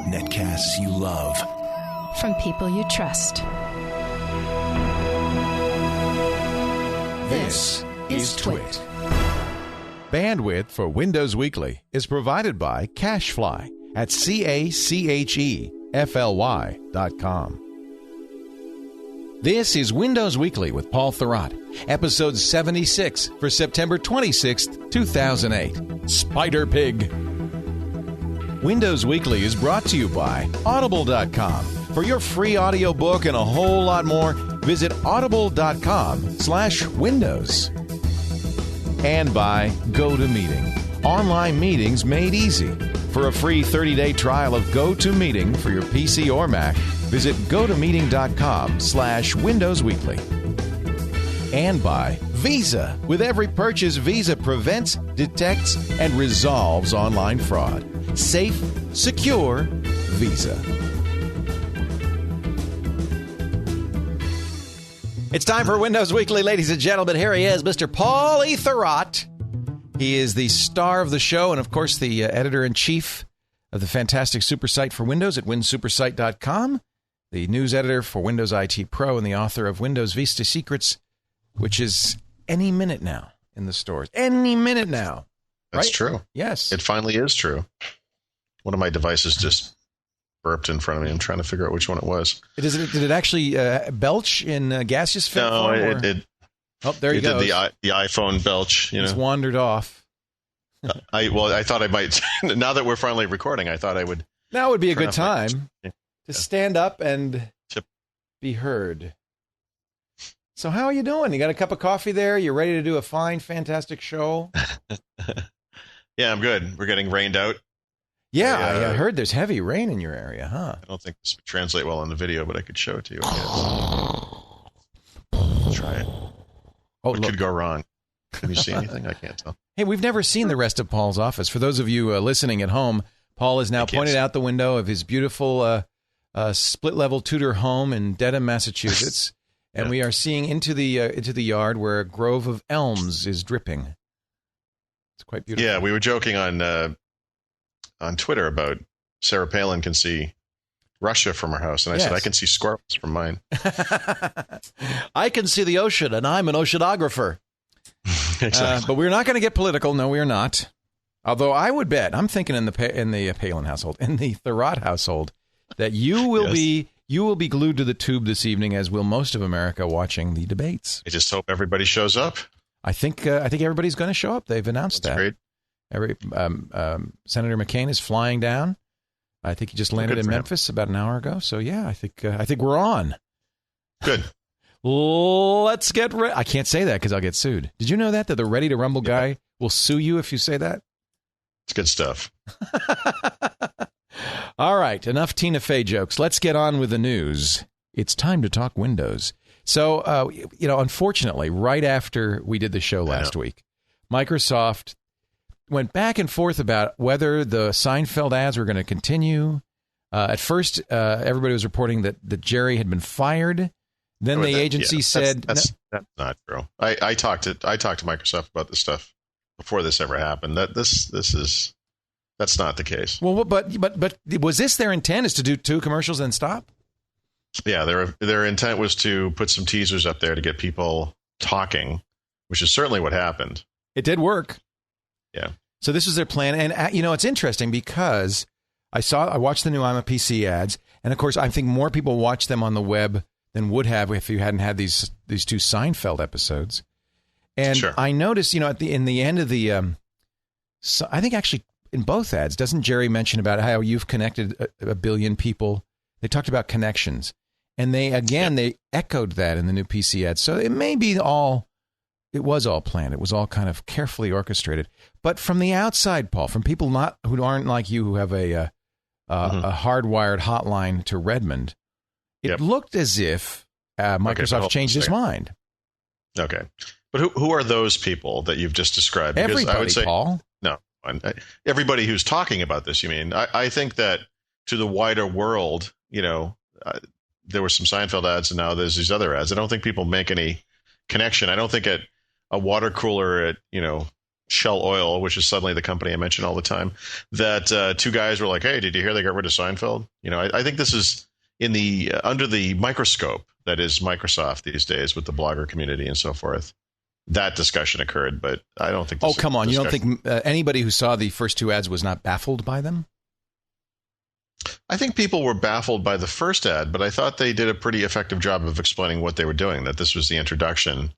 Netcasts you love. From people you trust. This is Twit. Bandwidth for Windows Weekly is provided by Cachefly at CACHEFLY.com. This is Windows Weekly with Paul Thurrott, episode 76 for September 26th, 2008. Spider Pig. Windows Weekly is brought to you by Audible.com. For your free audiobook and a whole lot more, visit audible.com/windows. And by GoToMeeting, online meetings made easy. For a free 30-day trial of GoToMeeting for your PC or Mac, visit gotomeeting.com/Windows Weekly. And by Visa. With every purchase, Visa prevents, detects, and resolves online fraud. Safe, secure, Visa. It's time for Windows Weekly, ladies and gentlemen. Here he is, Mr. Paul E. Thurrott. He is the star of the show and, of course, the editor-in-chief of the fantastic super site for Windows at winsupersite.com, the news editor for Windows IT Pro, and the author of Windows Vista Secrets, which is any minute now in the stores. Any minute now. That's right? true. Yes. It finally is true. One of my devices just burped in front of me. I'm trying to figure out which one it was. Did it actually belch in gaseous form? No, it Oh, there you go. Did the iPhone belch. Just wandered off. I thought I might. Now that we're finally recording, I thought I would. Now would be a good time to stand up and be heard. So how are you doing? You got a cup of coffee there? You ready to do a fine, fantastic show? Yeah, I'm good. We're getting rained out. Yeah, I heard there's heavy rain in your area, huh? I don't think this would translate well on the video, but I could show it to you. I guess. Try it. Oh, what could go wrong? Can you see anything? I can't tell. Hey, we've never seen the rest of Paul's office. For those of you listening at home, Paul has now pointed out the window of his beautiful split-level Tudor home in Dedham, Massachusetts, and we are seeing into the yard where a grove of elms is dripping. It's quite beautiful. Yeah, we were joking on Twitter about Sarah Palin can see Russia from her house, and I said I can see squirrels from mine. I can see the ocean, and I'm an oceanographer. Exactly. But we're not going to get political. No, we're not. Although I would bet, I'm thinking in the Palin household, in the Thurrott household, that you will be glued to the tube this evening, as will most of America watching the debates. I just hope everybody shows up. I think everybody's going to show up. They've announced That's that. Great. Senator McCain is flying down. I think he just landed in Memphis about an hour ago. So yeah, I think we're on. Good. Let's get ready. I can't say that because I'll get sued. Did you know that the Ready to Rumble guy will sue you if you say that? It's good stuff. All right, enough Tina Fey jokes. Let's get on with the news. It's time to talk Windows. So, unfortunately, right after we did the show last week, Microsoft went back and forth about whether the Seinfeld ads were going to continue. At first, everybody was reporting that Jerry had been fired. Then the agency said that's not true. I talked to Microsoft about this stuff before this ever happened. That's not the case. Well, but was this their intent, is to do 2 commercials and stop? Yeah, their intent was to put some teasers up there to get people talking, which is certainly what happened. It did work. Yeah. So this was their plan, and it's interesting because I watched the new I'm a PC ads, and of course I think more people watch them on the web than would have if you hadn't had these 2 Seinfeld episodes. And sure. I noticed, in the end of the, I think actually in both ads, doesn't Jerry mention about how you've connected a billion people? They talked about connections, and they echoed that in the new PC ads. So it may be it was all planned. It was all kind of carefully orchestrated. But from the outside, Paul, from people who aren't like you, who have a hardwired hotline to Redmond, it looked as if Microsoft changed its mind. Okay. But who are those people that you've just described? Because Everybody, I would say, Paul. No. Everybody who's talking about this, you mean? I think that to the wider world, there were some Seinfeld ads and now there's these other ads. I don't think people make any connection. I don't think at a water cooler at, Shell Oil, which is suddenly the company I mention all the time, that two guys were like, "Hey, did you hear they got rid of Seinfeld?" I think this is in the under the microscope that is Microsoft these days with the blogger community and so forth. That discussion occurred, but I don't think. Oh, come on! You don't think anybody who saw the first two ads was not baffled by them? I think people were baffled by the first ad, but I thought they did a pretty effective job of explaining what they were doing. That this was the introduction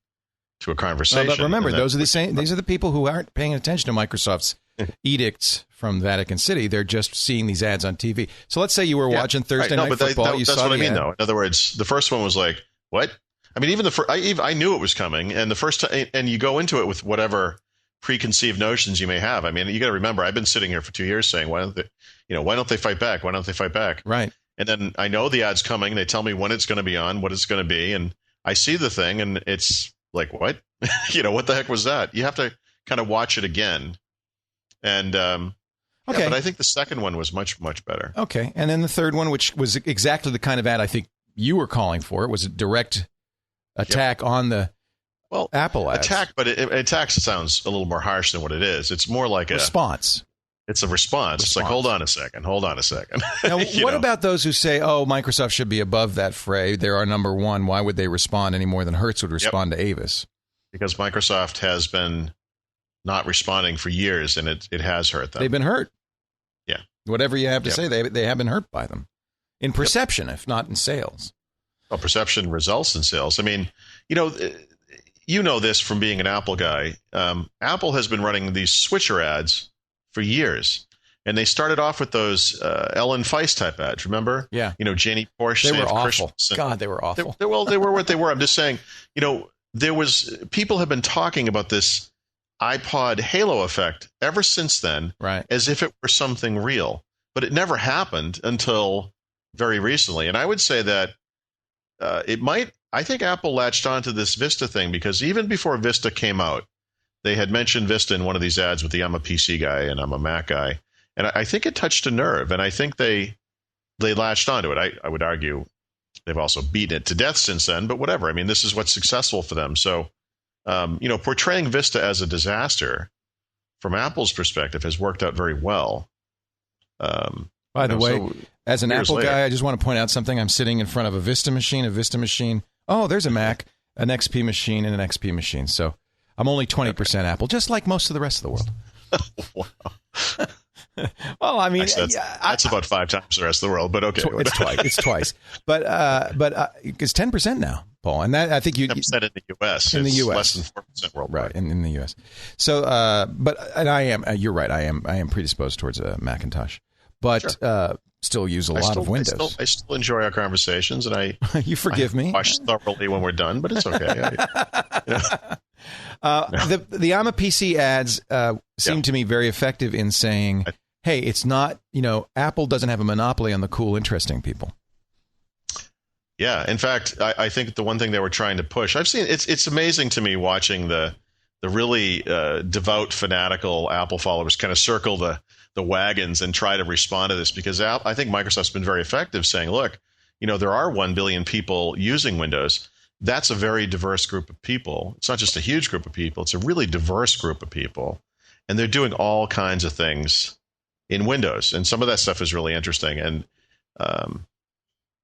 to a conversation. But remember, those are the same. These are the people who aren't paying attention to Microsoft's edicts from Vatican City. They're just seeing these ads on TV. So let's say you were watching Thursday Night Football. That's what I mean, though. In other words, the first one was like, what? I mean, even I knew it was coming, and the first time, and you go into it with whatever preconceived notions you may have. I mean, you got to remember, I've been sitting here for 2 years saying, why don't they fight back? Why don't they fight back? Right. And then I know the ad's coming. They tell me when it's going to be on, what it's going to be, and I see the thing, and it's like, what? What the heck was that? You have to kind of watch it again. And okay, but I think the second one was much, much better. Okay, and then the third one, which was exactly the kind of ad I think you were calling for, it was a direct attack on the Apple ads. Attack, but attack sounds a little more harsh than what it is. It's more like response. It's a response. It's like, hold on a second. Now, what about those who say, oh, Microsoft should be above that fray? They're our number one. Why would they respond any more than Hertz would respond to Avis? Because Microsoft has been not responding for years, and it has hurt them. They've been hurt. Yeah. Whatever you have to say, they have been hurt by them. In perception, if not in sales. Well, perception results in sales. I mean, you know this from being an Apple guy. Apple has been running these switcher ads for years. And they started off with those Ellen Feist type ads, remember? Yeah. Janie Porsche. They were awful. God, they were awful. They were what they were. I'm just saying, people have been talking about this iPod halo effect ever since then, right? As if it were something real. But it never happened until very recently. And I would say that I think Apple latched onto this Vista thing because even before Vista came out, they had mentioned Vista in one of these ads with the I'm a PC guy and I'm a Mac guy. And I think it touched a nerve. And I think they latched onto it. I would argue they've also beaten it to death since then, but whatever. I mean, this is what's successful for them. So, portraying Vista as a disaster from Apple's perspective has worked out very well. By the way, as an Apple guy, I just want to point out something. I'm sitting in front of a Vista machine. Oh, there's a Mac, an XP machine, and an XP machine. So I'm only 20% Apple, just like most of the rest of the world. Wow. Well, I mean, that's about 5 times the rest of the world, but okay. It's twice. But it's 10% now, Paul. And that I think 10% in the U.S. In the U.S. less than 4% worldwide. Right, in the U.S. So, and I am. You're right. I am predisposed towards a Macintosh, but still use a lot of Windows. I still enjoy our conversations, and you forgive me. Watch thoroughly when we're done, but it's okay. The I'm a PC ads seem to me very effective in saying, hey, it's not, Apple doesn't have a monopoly on the cool, interesting people. Yeah. In fact, I think the one thing they were trying to push, I've seen, it's amazing to me watching the really devout, fanatical Apple followers kind of circle the wagons and try to respond to this, because I think Microsoft's been very effective saying, look, there are 1 billion people using Windows. That's a very diverse group of people. It's not just a huge group of people. It's a really diverse group of people. And they're doing all kinds of things in Windows. And some of that stuff is really interesting. And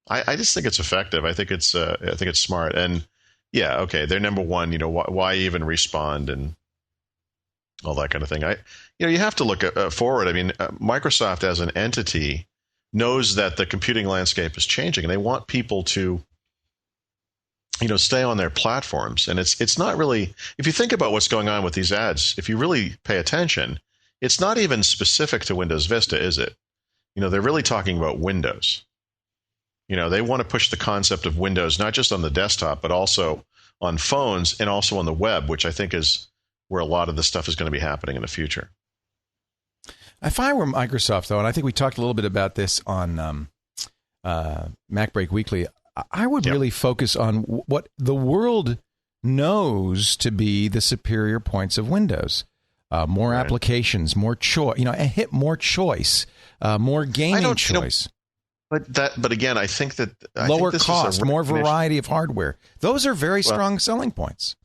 I just think it's effective. I think it's smart. And yeah, okay, they're number one. Why even respond and all that kind of thing. You have to look forward. I mean, Microsoft as an entity knows that the computing landscape is changing, and they want people to stay on their platforms. And it's not really, if you think about what's going on with these ads, if you really pay attention, it's not even specific to Windows Vista, is it? They're really talking about Windows. They want to push the concept of Windows, not just on the desktop, but also on phones and also on the web, which I think is where a lot of this stuff is going to be happening in the future. If I were Microsoft, though, and I think we talked a little bit about this on MacBreak Weekly, I would really focus on what the world knows to be the superior points of Windows. More applications, more choice. Hit more choice, more gaming choice. But again, I think that lower cost, more variety of hardware. Those are very strong selling points.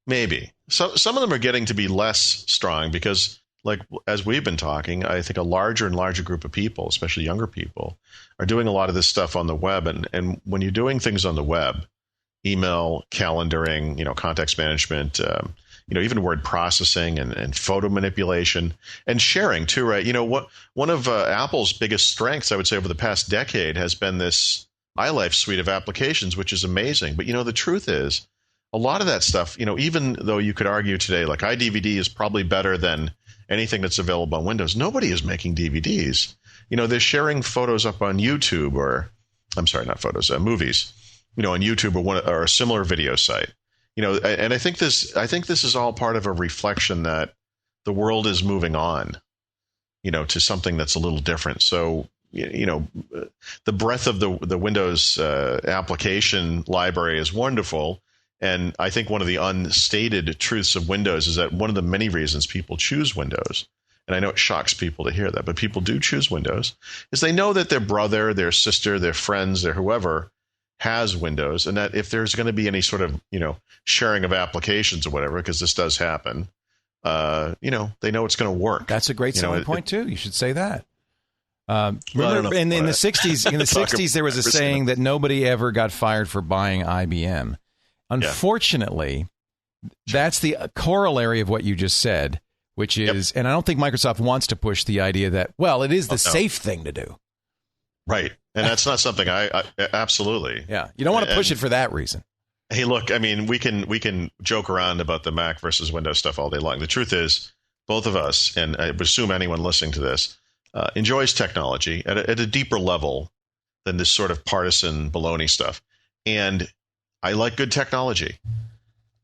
Maybe. So some of them are getting to be less strong because, like, as we've been talking, I think a larger and larger group of people, especially younger people, are doing a lot of this stuff on the web. And when you're doing things on the web, email, calendaring, context management, even word processing and photo manipulation and sharing too, right? One of Apple's biggest strengths, I would say, over the past decade has been this iLife suite of applications, which is amazing. But, the truth is, a lot of that stuff, even though you could argue today, like iDVD is probably better than anything that's available on Windows, nobody is making DVDs. They're sharing photos up on YouTube movies, on YouTube or a similar video site. And I think this is all part of a reflection that the world is moving on, to something that's a little different. So, the breadth of the Windows application library is wonderful. And I think one of the unstated truths of Windows is that one of the many reasons people choose Windows, and I know it shocks people to hear that, but people do choose Windows, is they know that their brother, their sister, their friends, their whoever has Windows, and that if there's going to be any sort of, sharing of applications or whatever, because this does happen, they know it's going to work. That's a great selling point too. You should say that. Remember, in the 60s, there was a saying that nobody ever got fired for buying IBM. Unfortunately, that's the corollary of what you just said, which is, and I don't think Microsoft wants to push the idea that, well, it is the safe thing to do. Right. And that's not something I absolutely. Yeah. You don't want to push it for that reason. Hey, look, I mean, we can joke around about the Mac versus Windows stuff all day long. The truth is, both of us, and I assume anyone listening to this, enjoys technology at a deeper level than this sort of partisan baloney stuff. And I like good technology.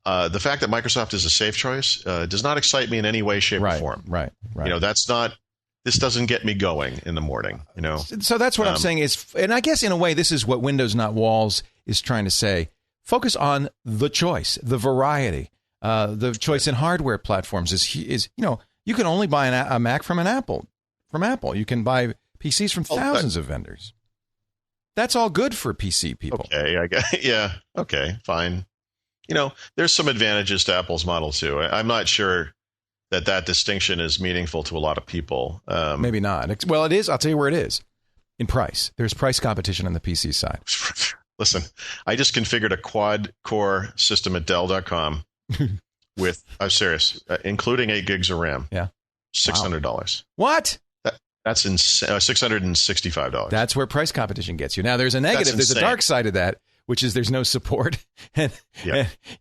The fact that Microsoft is a safe choice does not excite me in any way, shape, or form. Right. This doesn't get me going in the morning. So that's what I'm saying is, and I guess in a way, this is what Windows Not Walls is trying to say. Focus on the choice, the variety, the choice in hardware platforms is you can only buy a Mac from Apple. You can buy PCs from thousands of vendors. That's all good for PC people. Okay, I guess. Yeah. Okay, fine. There's some advantages to Apple's model too. I'm not sure that distinction is meaningful to a lot of people. Maybe not. Well, it is. I'll tell you where it is. In price. There's price competition on the PC side. Listen, I just configured a quad-core system at Dell.com with, I'm serious, including 8 gigs of RAM. Yeah. $600. Wow. What? That's $665. That's where price competition gets you. Now, there's a negative. There's a dark side of that, which is there's no support. and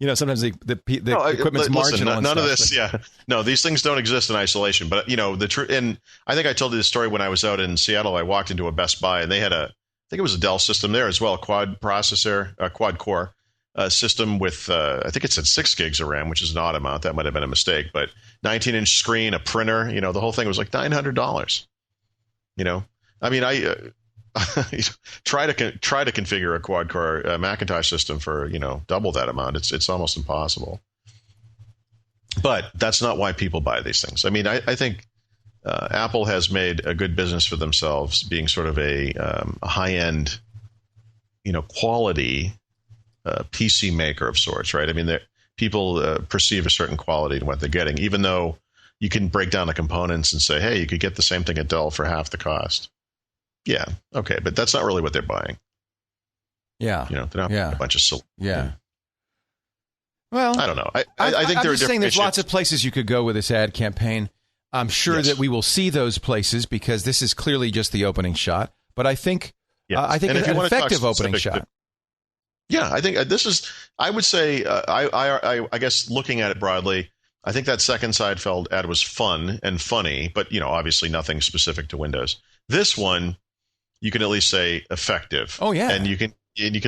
sometimes the equipment's marginal. None of this. Yeah. No, these things don't exist in isolation. But, the truth, and I think I told you this story when I was out in Seattle. I walked into a Best Buy and they had I think it was a Dell system there as well, a quad core system with, I think it said 6 gigs of RAM, which is an odd amount. That might have been a mistake, but 19-inch screen, a printer, the whole thing was like $900. I mean, I try to configure a quad core Macintosh system for, double that amount. It's almost impossible. But that's not why people buy these things. I mean, I think Apple has made a good business for themselves, being sort of a high-end, quality PC maker of sorts, right? I mean, people perceive a certain quality in what they're getting, even though you can break down the components and say, hey, you could get the same thing at Dell for half the cost. Yeah, okay, but that's not really what they're buying. Yeah. They're not buying a bunch of silver. Yeah. Well, I don't know. I think I'm just saying there's lots of places you could go with this ad campaign. I'm sure that we will see those places because this is clearly just the opening shot. But I think it's an effective opening shot. Yeah, I think this is. I would say, I guess, looking at it broadly, I think that second Seinfeld ad was fun and funny, but obviously nothing specific to Windows. This one, you can at least say effective. Oh yeah, and you can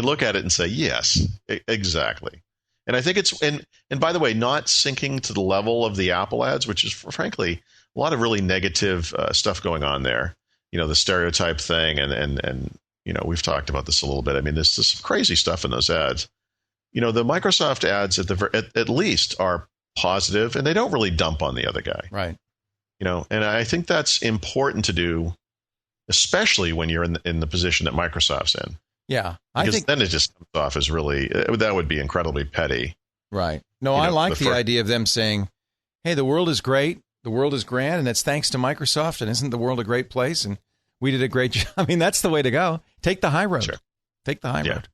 look at it and say yes, exactly. And I think it's and by the way, not sinking to the level of the Apple ads, which is frankly a lot of really negative stuff going on there. The stereotype thing, and we've talked about this a little bit. I mean, there's some crazy stuff in those ads. The Microsoft ads at least are positive, and they don't really dump on the other guy. Right. And I think that's important to do, especially when you're in the position that Microsoft's in. Yeah. Because then it just comes off as really, that would be incredibly petty. Right. No, I like the idea of them saying, hey, the world is great, the world is grand, and it's thanks to Microsoft, and isn't the world a great place? And we did a great job. I mean, that's the way to go. Take the high road. Sure. Take the high road.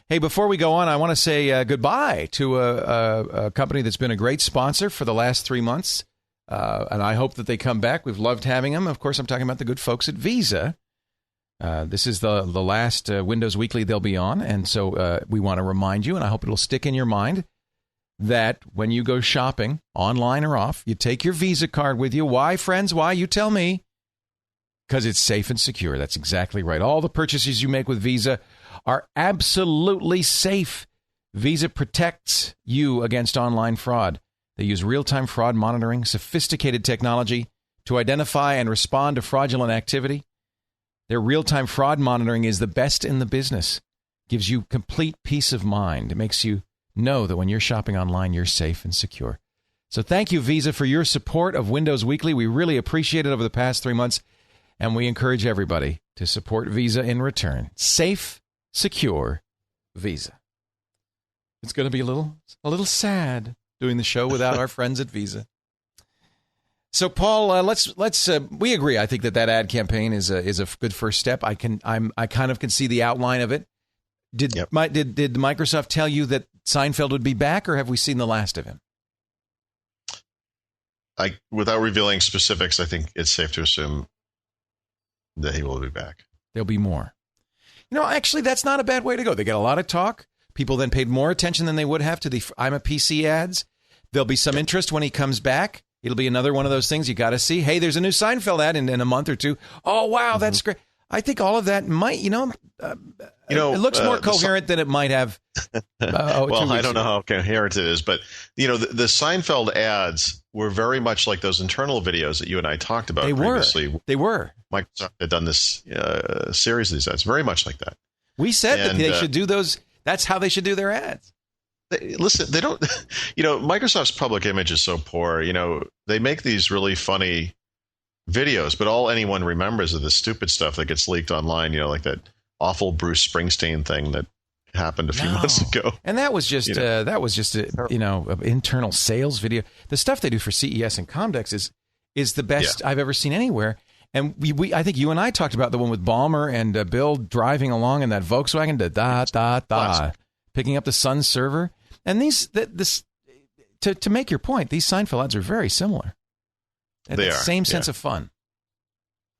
Hey, before we go on, I want to say goodbye to a company that's been a great sponsor for the last 3 months, and I hope that they come back. We've loved having them. Of course, I'm talking about the good folks at Visa. This is the last Windows Weekly they'll be on, and so we want to remind you, and I hope it'll stick in your mind, that when you go shopping, online or off, you take your Visa card with you. Why, friends? Why? You tell me. Because it's safe and secure. That's exactly right. All the purchases you make with Visa are absolutely safe. Visa protects you against online fraud. They use real-time fraud monitoring, sophisticated technology to identify and respond to fraudulent activity. Their real-time fraud monitoring is the best in the business. Gives you complete peace of mind. It makes you know that when you're shopping online, you're safe and secure. So thank you, Visa, for your support of Windows Weekly. We really appreciate it over the past 3 months, and we encourage everybody to support Visa in return. Safe, secure Visa. It's going to be a little sad doing the show without our friends at Visa. So, Paul, let's we agree. I think that ad campaign is a good first step. I kind of can see the outline of it. Did Microsoft tell you that Seinfeld would be back, or have we seen the last of him? Without revealing specifics, I think it's safe to assume that he will be back. There'll be more. Actually, that's not a bad way to go. They get a lot of talk. People then paid more attention than they would have to the I'm a PC ads. There'll be some interest when he comes back. It'll be another one of those things you got to see. Hey, there's a new Seinfeld ad in a month or two. Oh, wow, that's great. I think all of that might, it looks more coherent than it might have. Well, I don't know how coherent it is, but, the Seinfeld ads were very much like those internal videos that you and I talked about previously. They were. Microsoft had done this series of these ads, very much like that. We said that they should do those. That's how they should do their ads. Listen, they don't, Microsoft's public image is so poor. They make these really funny videos, but all anyone remembers is the stupid stuff that gets leaked online, like that awful Bruce Springsteen thing that happened a few months ago. And that was just an internal sales video. The stuff they do for CES and Comdex is the best I've ever seen anywhere. And I think you and I talked about the one with Ballmer and Bill driving along in that Volkswagen, picking up the Sun server. And to make your point, these Seinfeld ads are very similar. They are. Same sense of fun.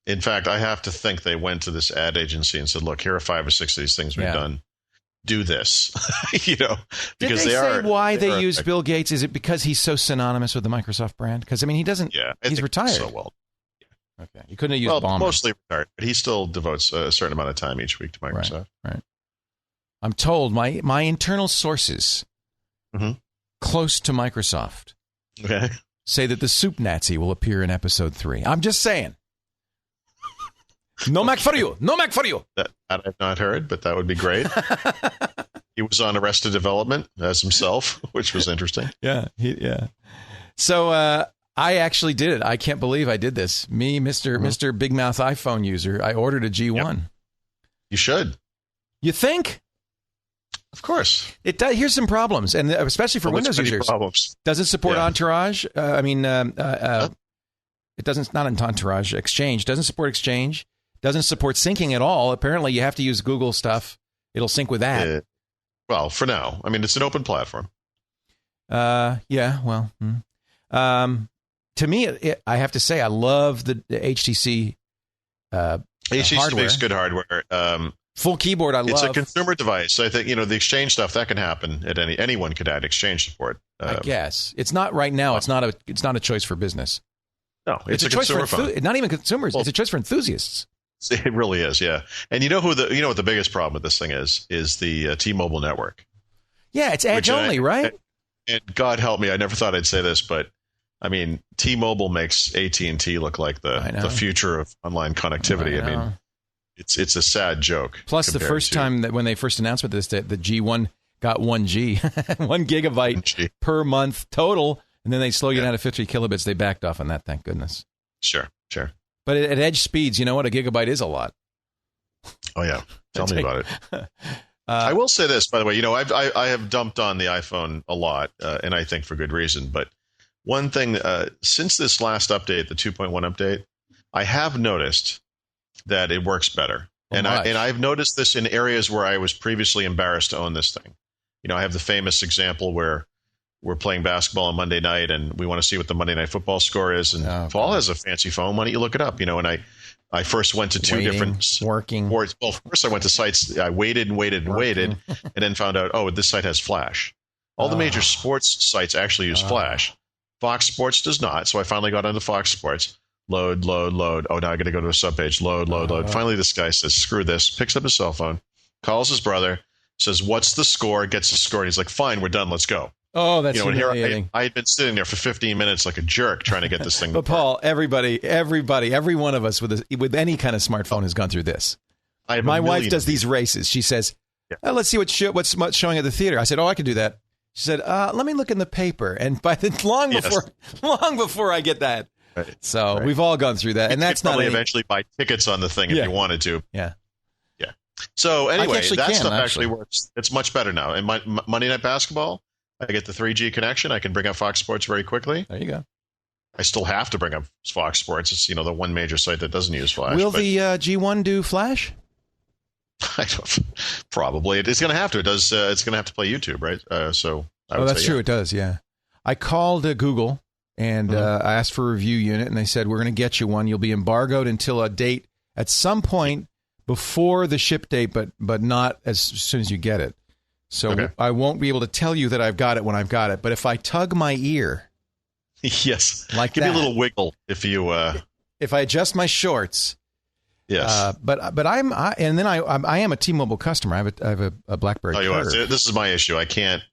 In fact, I have to think they went to this ad agency and said, look, here are 5 or 6 of these things we've done. Do this, because Did they say why they used Bill Gates? Is it because he's so synonymous with the Microsoft brand? Because, he doesn't, he's retired. So well. Okay. You couldn't have used Ballmer. Mostly retired, but he still devotes a certain amount of time each week to Microsoft. Right. I'm told my internal sources close to Microsoft say that the Soup Nazi will appear in episode 3. I'm just saying. No Mac for you. No Mac for you. That I've not heard, but that would be great. He was on Arrested Development as himself, which was interesting. Yeah. So I actually did it. I can't believe I did this. Me, Mr. Big Mouth iPhone user. I ordered a G1. Yep. You should. You think? Of course. It does. Here's some problems, and especially for Windows users. Problems. Doesn't support Entourage. It doesn't. Not Entourage. Exchange doesn't support Exchange. Doesn't support syncing at all. Apparently, you have to use Google stuff. It'll sync with that. Well, for now. It's an open platform. Yeah. Well. To me, I have to say, I love the HTC. HTC hardware. makes good hardware. Full keyboard, I love. It's a consumer device. I think the Exchange stuff that can happen at anyone could add Exchange support. I guess it's not right now. It's not a choice for business. No, it's a choice consumer for phone. Not even consumers. It's a choice for enthusiasts. It really is, yeah. And you know what the biggest problem with this thing is the T-Mobile network. Yeah, it's Edge only, right? And God help me, I never thought I'd say this, but T-Mobile makes AT&T look like the future of online connectivity. It's a sad joke. Plus, the first time that when they first announced this, that the G1 got 1G, 1 gigabyte per month total, and then they slow you down to 50 kilobits. They backed off on that, thank goodness. Sure. But at edge speeds, you know what? A gigabyte is a lot. Oh, yeah. Tell me about it. I will say this, by the way. I have dumped on the iPhone a lot, and I think for good reason. But one thing, since this last update, the 2.1 update, I have noticed that it works better. And I've noticed this in areas where I was previously embarrassed to own this thing. I have the famous example where we're playing basketball on Monday night, and we want to see what the Monday Night Football score is. And Paul has a fancy phone. Why don't you look it up? And I first went to two different sports. Well, first I went to sites. I waited and waited and waited, and then found out, this site has Flash. All the major sports sites actually use Flash. Fox Sports does not. So I finally got onto Fox Sports. Load. Oh, now I got to go to a subpage. Load. Finally, this guy says, screw this, picks up his cell phone, calls his brother, says, what's the score? Gets the score. And he's like, fine, we're done. Let's go. Oh, that's humiliating. And here I had been sitting there for 15 minutes like a jerk trying to get this thing. But Paul, everybody, every one of us with any kind of smartphone has gone through this. My wife does these races. She says, let's see what's showing at the theater. I said, I can do that. She said, let me look in the paper. And long before I get that. Right. So we've all gone through that. And that's not eventually buy tickets on the thing if you wanted to. Yeah. Yeah. So anyway, that stuff actually works. It's much better now. And Monday Night Basketball, I get the 3G connection. I can bring up Fox Sports very quickly. There you go. I still have to bring up Fox Sports. It's the one major site that doesn't use Flash. Will the G1 do Flash? I don't. Probably it's going to have to. It does. It's going to have to play YouTube, right? So. That's true. It does. Yeah. I called Google and I asked for a review unit, and they said we're going to get you one. You'll be embargoed until a date at some point before the ship date, but not as soon as you get it. So I won't be able to tell you that I've got it when I've got it. But if I tug my ear, yes, like give me a little wiggle if you if I adjust my shorts, yes. But I am a T-Mobile customer. I have a BlackBerry. Oh, you are. This is my issue. I can't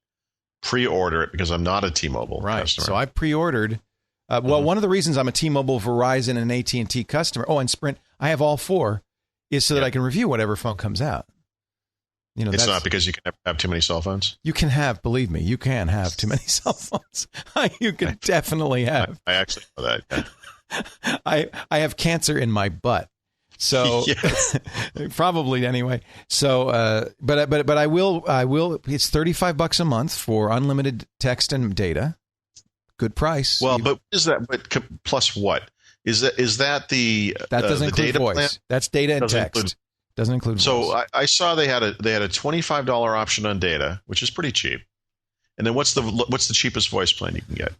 pre-order it because I'm not a T-Mobile customer. So I pre-ordered. One of the reasons I'm a T-Mobile, Verizon, and AT&T customer. Oh, and Sprint. I have all four, is so that I can review whatever phone comes out. It's not because you can have too many cell phones. You can have, believe me, you can have too many cell phones. You can definitely have. I actually know that. Yeah. I have cancer in my butt, so probably anyway. So, but I will. It's $35 a month for unlimited text and data. Good price. Well, but is that? But plus what? Is that the that doesn't include data voice? Plan? That's data and text. Doesn't include. So I saw they had a $25 option on data, which is pretty cheap. And then what's the cheapest voice plan you can get?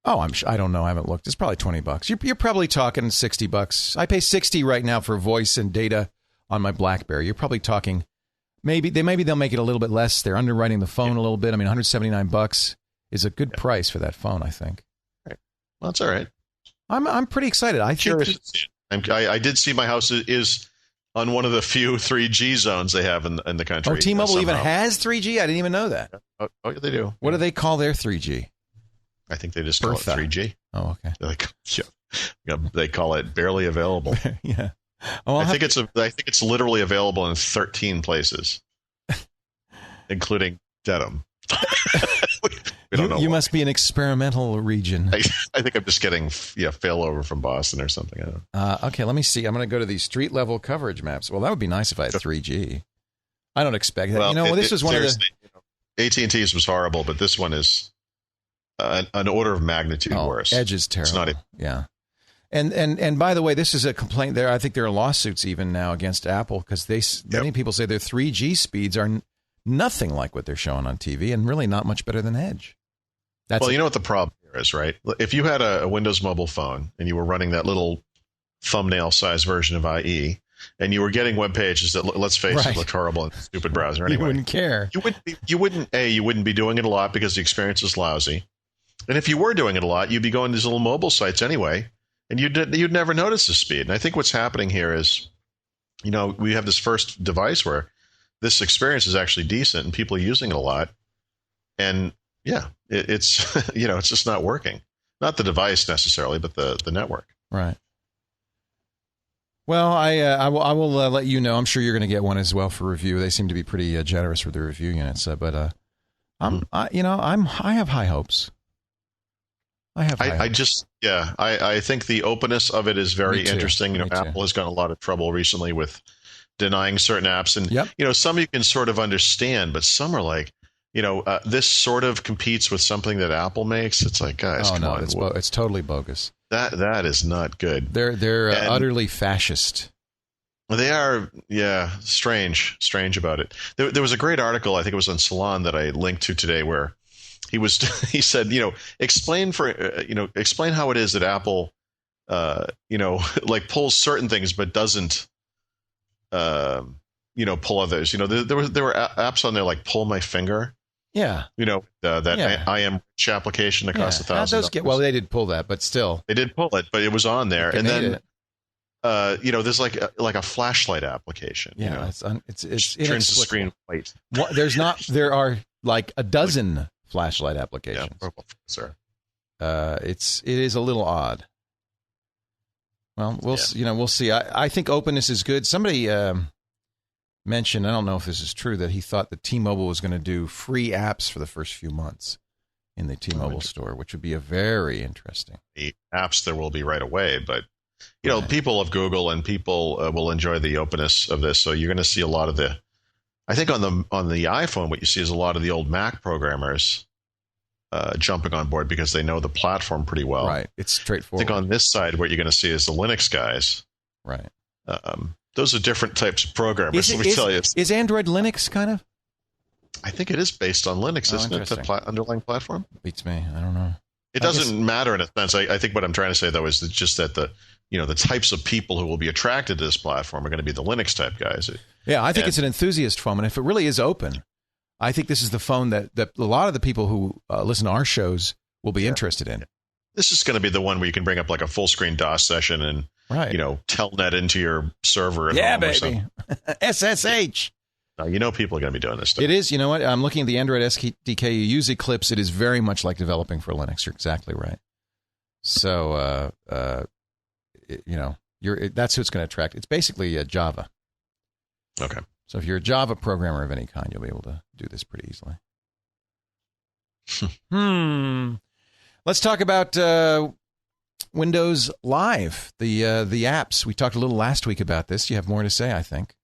Oh, I don't know. I haven't looked. It's probably $20. You're probably talking $60. I pay $60 right now for voice and data on my BlackBerry. You're probably talking maybe they'll make it a little bit less. They're underwriting the phone a little bit. I mean, $179 is a good price for that phone, I think. Right. Well, that's all right. I'm pretty excited. I did see my house is on one of the few 3G zones they have in the country. Oh, T-Mobile even has 3G? I didn't even know that. Oh, yeah, they do. What do they call their 3G? I think they just call it 3G. Oh, okay. They call it barely available. Yeah. Oh, I think it's literally available in 13 places, including Dedham. We don't know you must be an experimental region. I think I'm just getting failover from Boston or something. I don't know. Okay, let me see. I'm going to go to these street level coverage maps. Well, that would be nice if I had 3G. I don't expect that. Well, this was one of the AT&T's was horrible, but this one is an order of magnitude worse. Edge is terrible. Yeah. And by the way, this is a complaint there. I think there are lawsuits even now against Apple because many people say their 3G speeds are nothing like what they're showing on TV and really not much better than Edge. You know what the problem here is, right? If you had a Windows mobile phone and you were running that little thumbnail-sized version of IE and you were getting web pages that, let's face it, looked horrible in a stupid browser anyway. You wouldn't care. You wouldn't be doing it a lot because the experience is lousy. And if you were doing it a lot, you'd be going to these little mobile sites anyway, and you'd never notice the speed. And I think what's happening here is, we have this first device where this experience is actually decent and people are using it a lot. And it's it's just not working. Not the device necessarily, but the network. Right. Well, I will let you know. I'm sure you're going to get one as well for review. They seem to be pretty generous with the review units. I have high hopes. I think the openness of it is very interesting. Apple has gotten a lot of trouble recently with denying certain apps. And, Yep. some you can sort of understand, but some are like, this sort of competes with something that Apple makes. It's like, guys, come on. It's totally bogus. That is not good. They're utterly fascist. They are, strange about it. There was a great article, I think it was on Salon, that I linked to today, where he said, explain how it is that Apple, like pulls certain things but doesn't, pull others. There were apps on there like Pull My Finger. Yeah. I Am Rich application that cost $1,000. Well, they did pull that, but still. They did pull it, but it was on there. And then, there's like a flashlight application. Yeah, it's turns the screen white. There are like a dozen flashlight applications. Yeah, sir. It is a little odd. Well, we'll see. I think openness is good. Somebody mentioned, I don't know if this is true, that he thought that T-Mobile was going to do free apps for the first few months in the T-Mobile store, which would be a very interesting. The apps there will be right away, but people of Google and people will enjoy the openness of this. So you're going to see a lot of I think on the iPhone, what you see is a lot of the old Mac programmers jumping on board because they know the platform pretty well. Right. It's straightforward. I think on this side, what you're going to see is the Linux guys. Right. Those are different types of programmers. Let me tell you. Is Android Linux kind of? I think it is based on Linux, isn't it? The underlying platform? Beats me. I don't know. It doesn't matter in a sense. I think what I'm trying to say, though, is just that the types of people who will be attracted to this platform are going to be the Linux type guys. Yeah, I think it's an enthusiast phone. And if it really is open, I think this is the phone that a lot of the people who listen to our shows will be interested in. This is going to be the one where you can bring up like a full screen DOS session and, telnet into your server. Yeah, baby. SSH. People are going to be doing this stuff. It is. You know what? I'm looking at the Android SDK. You use Eclipse. It is very much like developing for Linux. You're exactly right. So, that's who it's going to attract. It's basically Java. Okay. So if you're a Java programmer of any kind, you'll be able to do this pretty easily. Let's talk about Windows Live, the apps. We talked a little last week about this. You have more to say, I think.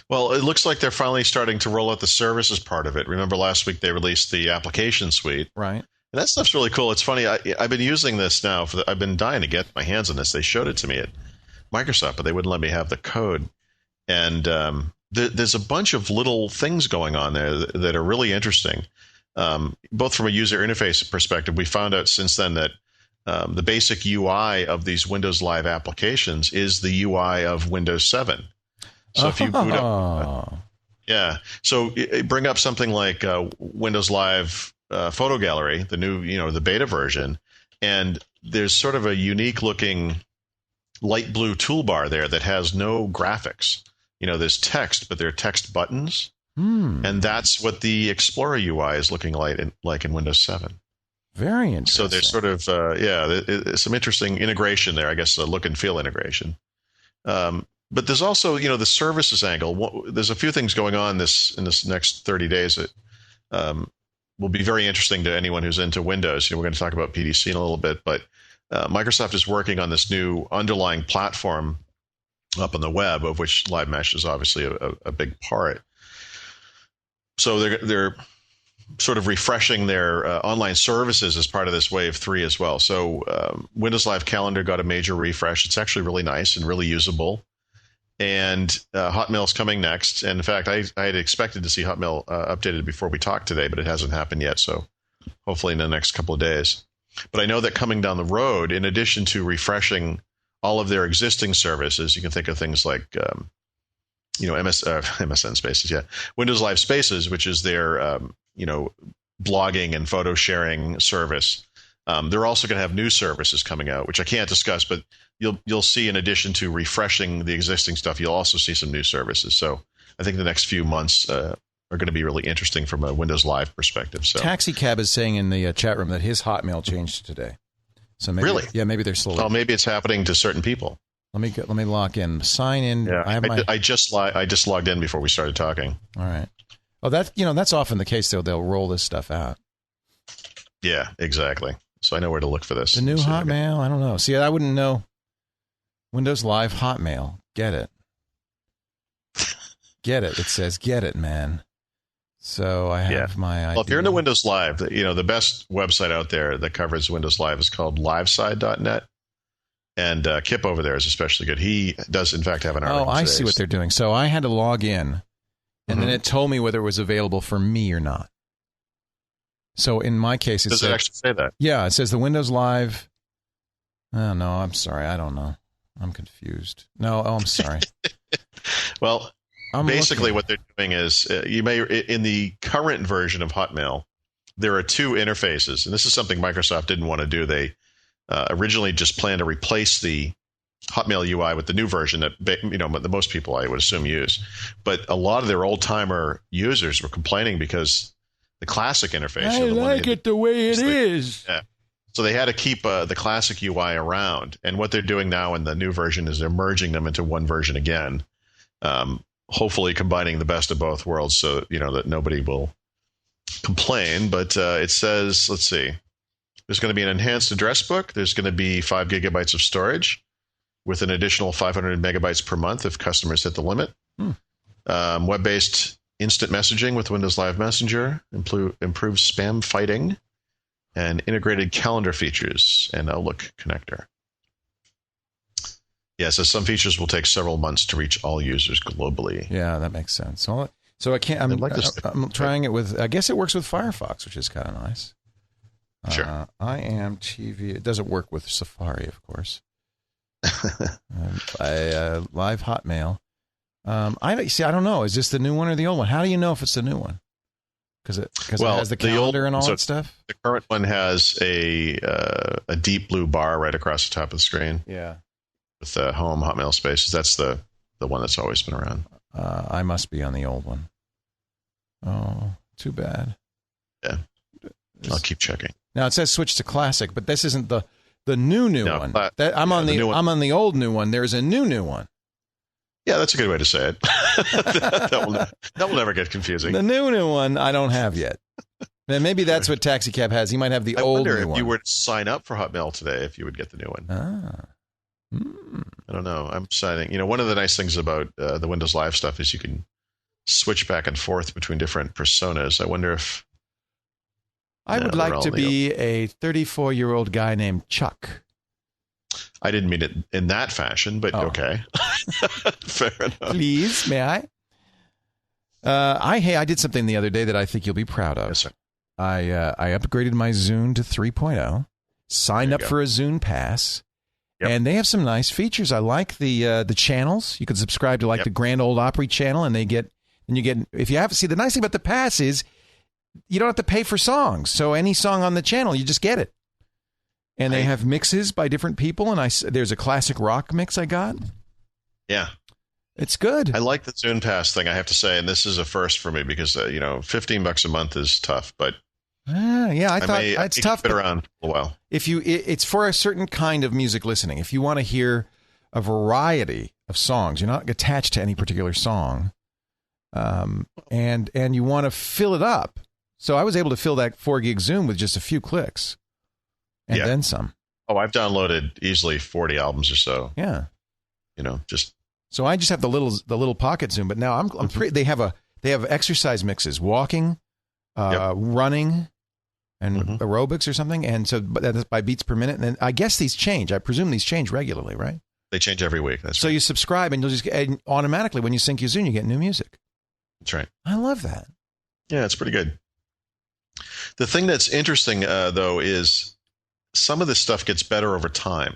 Well, it looks like they're finally starting to roll out the services part of it. Remember last week they released the application suite. Right. And that stuff's really cool. It's funny. I've been using this now. I've been dying to get my hands on this. They showed it to me at Microsoft, but they wouldn't let me have the code. And there's a bunch of little things going on there that are really interesting. Both from a user interface perspective, we found out since then that the basic UI of these Windows Live applications is the UI of Windows 7. So if you boot up, so bring up something like Windows Live Photo Gallery, the new, the beta version, and there's sort of a unique looking light blue toolbar there that has no graphics. There's text, but they're text buttons. And that's what the Explorer UI is looking like in Windows 7. Very interesting. So there's sort of, some interesting integration there, I guess, a look and feel integration. But there's also, the services angle. There's a few things going on in this next 30 days that will be very interesting to anyone who's into Windows. We're going to talk about PDC in a little bit, but Microsoft is working on this new underlying platform up on the web, of which Live Mesh is obviously a big part. So they're sort of refreshing their online services as part of this Wave 3 as well. So Windows Live Calendar got a major refresh. It's actually really nice and really usable. And Hotmail's coming next. And in fact, I had expected to see Hotmail updated before we talked today, but it hasn't happened yet. So hopefully in the next couple of days. But I know that coming down the road, in addition to refreshing all of their existing services, you can think of things like MSN Spaces, Windows Live Spaces, which is their blogging and photo sharing service. They're also going to have new services coming out, which I can't discuss, but you'll see, in addition to refreshing the existing stuff, you'll also see some new services. So I think the next few months are going to be really interesting from a Windows Live perspective. So Taxi Cab is saying in the chat room that his Hotmail changed today. So maybe, really? Yeah, maybe they're slowly. Oh, maybe it's happening to certain people. Let me log in. Sign in. Yeah, I just logged in before we started talking. All right. Oh, that's often the case, though. They'll roll this stuff out. Yeah, exactly. So I know where to look for this. The new Hotmail? I don't know. See, I wouldn't know. Windows Live Hotmail. Get it. Get it. It says, get it, man. So I have my idea. Well, if you're into Windows Live, the best website out there that covers Windows Live is called liveside.net. And Kip over there is especially good. He does, in fact, have an article. Oh, I see what they're doing. So I had to log in, and then it told me whether it was available for me or not. So in my case, does it actually say that? Yeah, it says the Windows Live. Oh, no, I'm sorry. I don't know. I'm confused. No, I'm sorry. Well, basically what they're doing is in the current version of Hotmail, there are two interfaces, and this is something Microsoft didn't want to do. They originally just planned to replace the Hotmail UI with the new version that most people, I would assume, use. But a lot of their old-timer users were complaining because the classic interface. I like it the way it is. Yeah. So they had to keep the classic UI around. And what they're doing now in the new version is they're merging them into one version again, hopefully combining the best of both worlds so that nobody will complain. But it says, let's see, there's going to be an enhanced address book. There's going to be 5 gigabytes of storage with an additional 500 megabytes per month if customers hit the limit. Web-based instant messaging with Windows Live Messenger, improved spam fighting, and integrated calendar features and Outlook connector. Yeah, so some features will take several months to reach all users globally. Yeah, that makes sense. So I can't. I'm trying it with. I guess it works with Firefox, which is kind of nice. Sure. IMTV. It doesn't work with Safari, of course. Live Hotmail. I don't know. Is this the new one or the old one? How do you know if it's the new one? Because it has the calendar and all that stuff. The current one has a deep blue bar right across the top of the screen. Yeah. With home Hotmail Spaces. That's the one that's always been around. I must be on the old one. Oh, too bad. Yeah. I'll keep checking. Now it says switch to classic, but this isn't the new one. I'm on the old new one. There's a new one. Yeah, that's a good way to say it. that will never get confusing. The new one I don't have yet. And maybe that's what Taxi Cab has. He might have the old new one. I wonder if you were to sign up for Hotmail today, if you would get the new one. I don't know. I'm signing. One of the nice things about the Windows Live stuff is you can switch back and forth between different personas. I wonder if I would like to be a 34-year-old guy named Chuck. I didn't mean it in that fashion, but okay. Fair enough. Please, may I? I did something the other day that I think you'll be proud of. Yes, sir. I upgraded my Zune to 3.0, signed up for a Zune Pass, and they have some nice features. I like the channels. You can subscribe to the Grand Ole Opry channel, and the nice thing about the Pass is you don't have to pay for songs. So any song on the channel, you just get it. And they have mixes by different people, and there's a classic rock mix I got. Yeah. It's good. I like the Zune Pass thing, I have to say, and this is a first for me because, $15 a month is tough, but I thought it's tough. Keep it around for a while. It's for a certain kind of music listening. If you want to hear a variety of songs, you're not attached to any particular song, and you want to fill it up. So I was able to fill that 4 gig Zune with just a few clicks. And then some. Oh, I've downloaded easily 40 albums or so. Yeah. So I just have the little pocket Zune, but now I'm they have exercise mixes, walking, running, and aerobics or something, and so that's by beats per minute. And then I guess these change. I presume these change regularly, right? They change every week. That's so right. You subscribe, and you'll just and automatically when you sync your Zune, you get new music. That's right. I love that. Yeah, it's pretty good. The thing that's interesting, though, is some of this stuff gets better over time.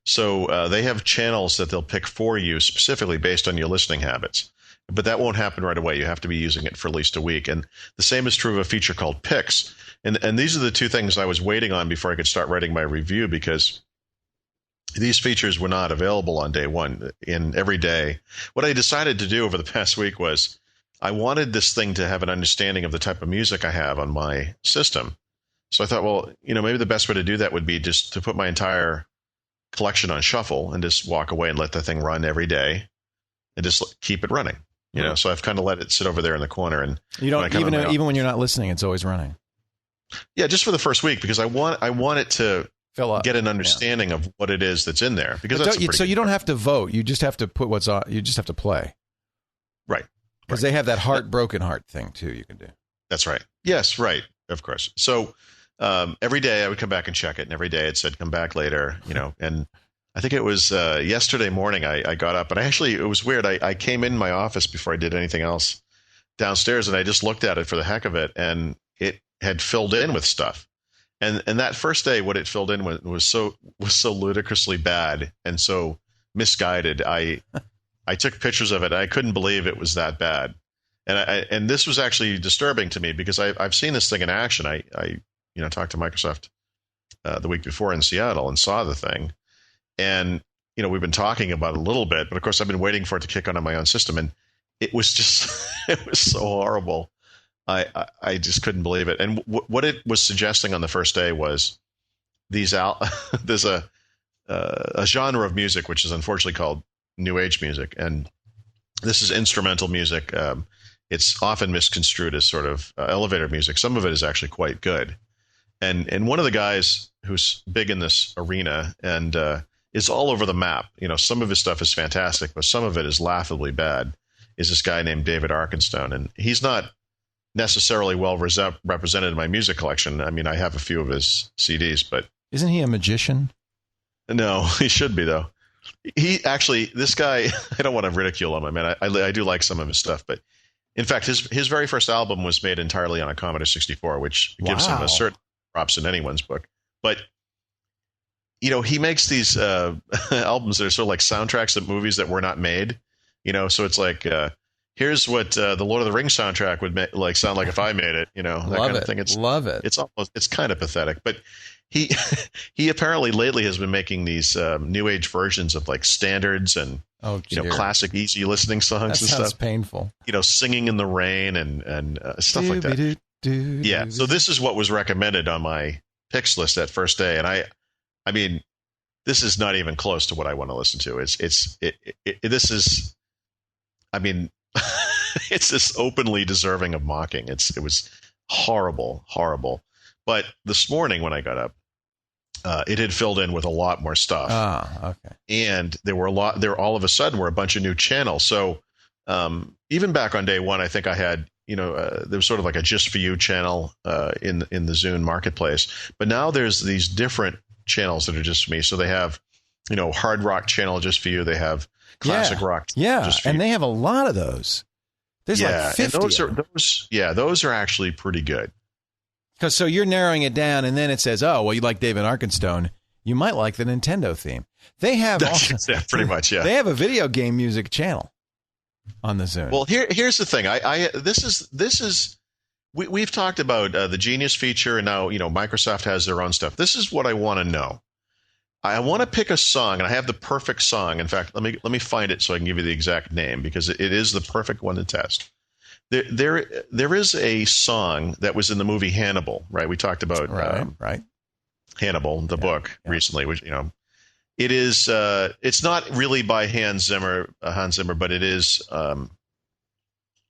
So they have channels that they'll pick for you specifically based on your listening habits. But that won't happen right away. You have to be using it for at least a week. And the same is true of a feature called Picks. And these are the two things I was waiting on before I could start writing my review, because these features were not available on day one. In every day, what I decided to do over the past week was I wanted this thing to have an understanding of the type of music I have on my system. So I thought, well, maybe the best way to do that would be just to put my entire collection on shuffle and just walk away and let the thing run every day and just keep it running. So I've kind of let it sit over there in the corner, and you don't even when you're not listening, it's always running. Yeah, just for the first week, because I want it to fill up, get an understanding of what it is that's in there. Because so you don't have to vote. You just have to put what's on. You just have to play. Right. Because they have that broken heart thing, too, you can do. That's right. Yes, right. Of course. So every day I would come back and check it. And every day it said, come back later, and I think it was yesterday morning I got up. And it was weird. I came in my office before I did anything else downstairs, and I just looked at it for the heck of it. And it had filled in with stuff. And that first day, what it filled in with was so ludicrously bad and so misguided. I took pictures of it. I couldn't believe it was that bad. And this was actually disturbing to me because I've seen this thing in action. I talked to Microsoft the week before in Seattle and saw the thing. And, we've been talking about it a little bit, but of course I've been waiting for it to kick on my own system. And it was just, it was so horrible. I just couldn't believe it. And what it was suggesting on the first day was there's a genre of music, which is unfortunately called New Age music. And this is instrumental music. It's often misconstrued as sort of elevator music. Some of it is actually quite good. And one of the guys who's big in this arena and is all over the map, some of his stuff is fantastic, but some of it is laughably bad, is this guy named David Arkenstone. And he's not necessarily well represented in my music collection. I mean, I have a few of his CDs, but... Isn't he a magician? No, he should be, though. He actually, this guy, I don't want to ridicule him. I mean, I do like some of his stuff, but in fact, his very first album was made entirely on a Commodore 64, which gives him a certain props in anyone's book. But, he makes these albums that are sort of like soundtracks of movies that were not made, so it's like, here's what the Lord of the Rings soundtrack would sound like if I made it, that kind of thing. Love it. It's kind of pathetic, but he apparently lately has been making these new age versions of like standards and classic easy listening songs and stuff. Sounds painful. Singing in the rain and stuff like that. Yeah. So this is what was recommended on my picks list that first day, and I mean, this is not even close to what I want to listen to. This is, I mean. It's just openly deserving of mocking. It was horrible. But this morning when I got up, it had filled in with a lot more stuff. Okay. And there all of a sudden were a bunch of new channels. So even back on day one, I think I had, there was sort of like a Just For You channel in the Zune marketplace. But now there's these different channels that are just for me. So they have, hard rock channel just for you. They have classic rock. Yeah, and they have a lot of those. There's like 50. And those are actually pretty good. Because so you're narrowing it down, and then it says, "Oh, well, you like David Arkenstone. You might like the Nintendo theme." They have pretty much. Yeah, they have a video game music channel on the Zune. Well, here's the thing. This is we've talked about the Genius feature, and now Microsoft has their own stuff. This is what I want to know. I want to pick a song, and I have the perfect song. In fact, let me find it so I can give you the exact name because it is the perfect one to test. There is a song that was in the movie Hannibal, right? We talked about right. Hannibal, the book recently, which it is. It's not really by Hans Zimmer, but it is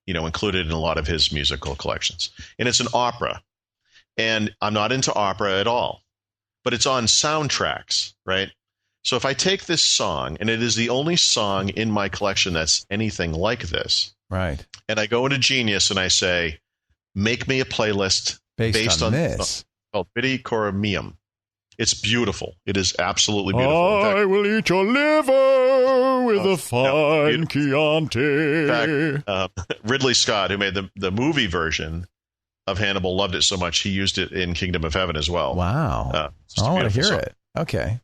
included in a lot of his musical collections, and it's an opera. And I'm not into opera at all. But it's on soundtracks, right? So if I take this song, and it is the only song in my collection that's anything like this, right? And I go into Genius and I say, make me a playlist based on this called Vidi Cormium. It's beautiful. It is absolutely beautiful. I will eat your liver with a fine Chianti. In fact, Ridley Scott, who made the movie version of Hannibal, loved it so much he used it in Kingdom of Heaven as well. Wow. I want to hear it. Okay.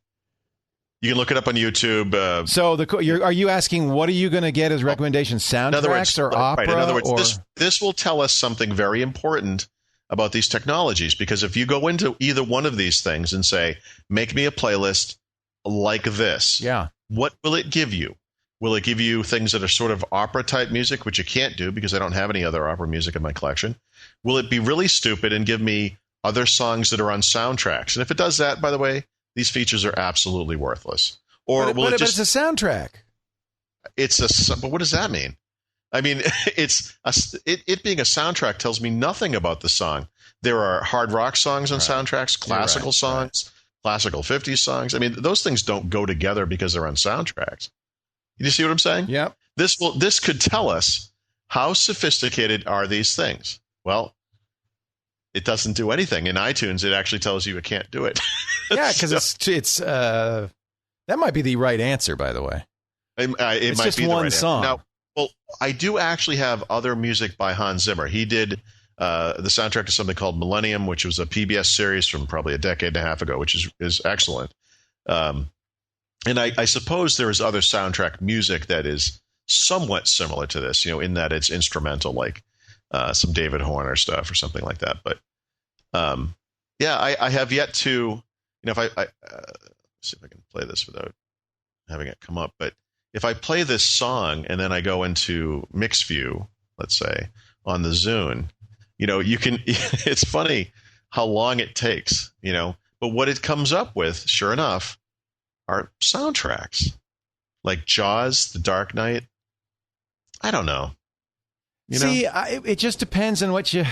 You can look it up on YouTube. So are you asking what are you going to get as recommendations? Soundtracks or opera? Right. In other words, this will tell us something very important about these technologies, because if you go into either one of these things and say, make me a playlist like this, what will it give you? Will it give you things that are sort of opera type music, which you can't do because I don't have any other opera music in my collection? Will it be really stupid and give me other songs that are on soundtracks? And if it does that, by the way, these features are absolutely worthless. But it's a soundtrack. But what does that mean? I mean, it being a soundtrack tells me nothing about the song. There are hard rock songs on soundtracks, classical songs, classical 50s songs. I mean, those things don't go together because they're on soundtracks. You see what I'm saying? Yep. This could tell us how sophisticated are these things? Well, it doesn't do anything. In iTunes, it actually tells you it can't do it. Yeah, because it's that might be the right answer, by the way. It's just be the one right song. Now, well, I do actually have other music by Hans Zimmer. He did the soundtrack to something called Millennium, which was a PBS series from probably a decade and a half ago, which is excellent. And I suppose there is other soundtrack music that is somewhat similar to this, in that it's instrumental, like some David Horner stuff or something like that. But I have yet to, if I see if I can play this without having it come up. But if I play this song and then I go into mix view, let's say on the Zune, you can. It's funny how long it takes, But what it comes up with, sure enough, are soundtracks like Jaws, The Dark Knight. I don't know. See, it just depends on what you.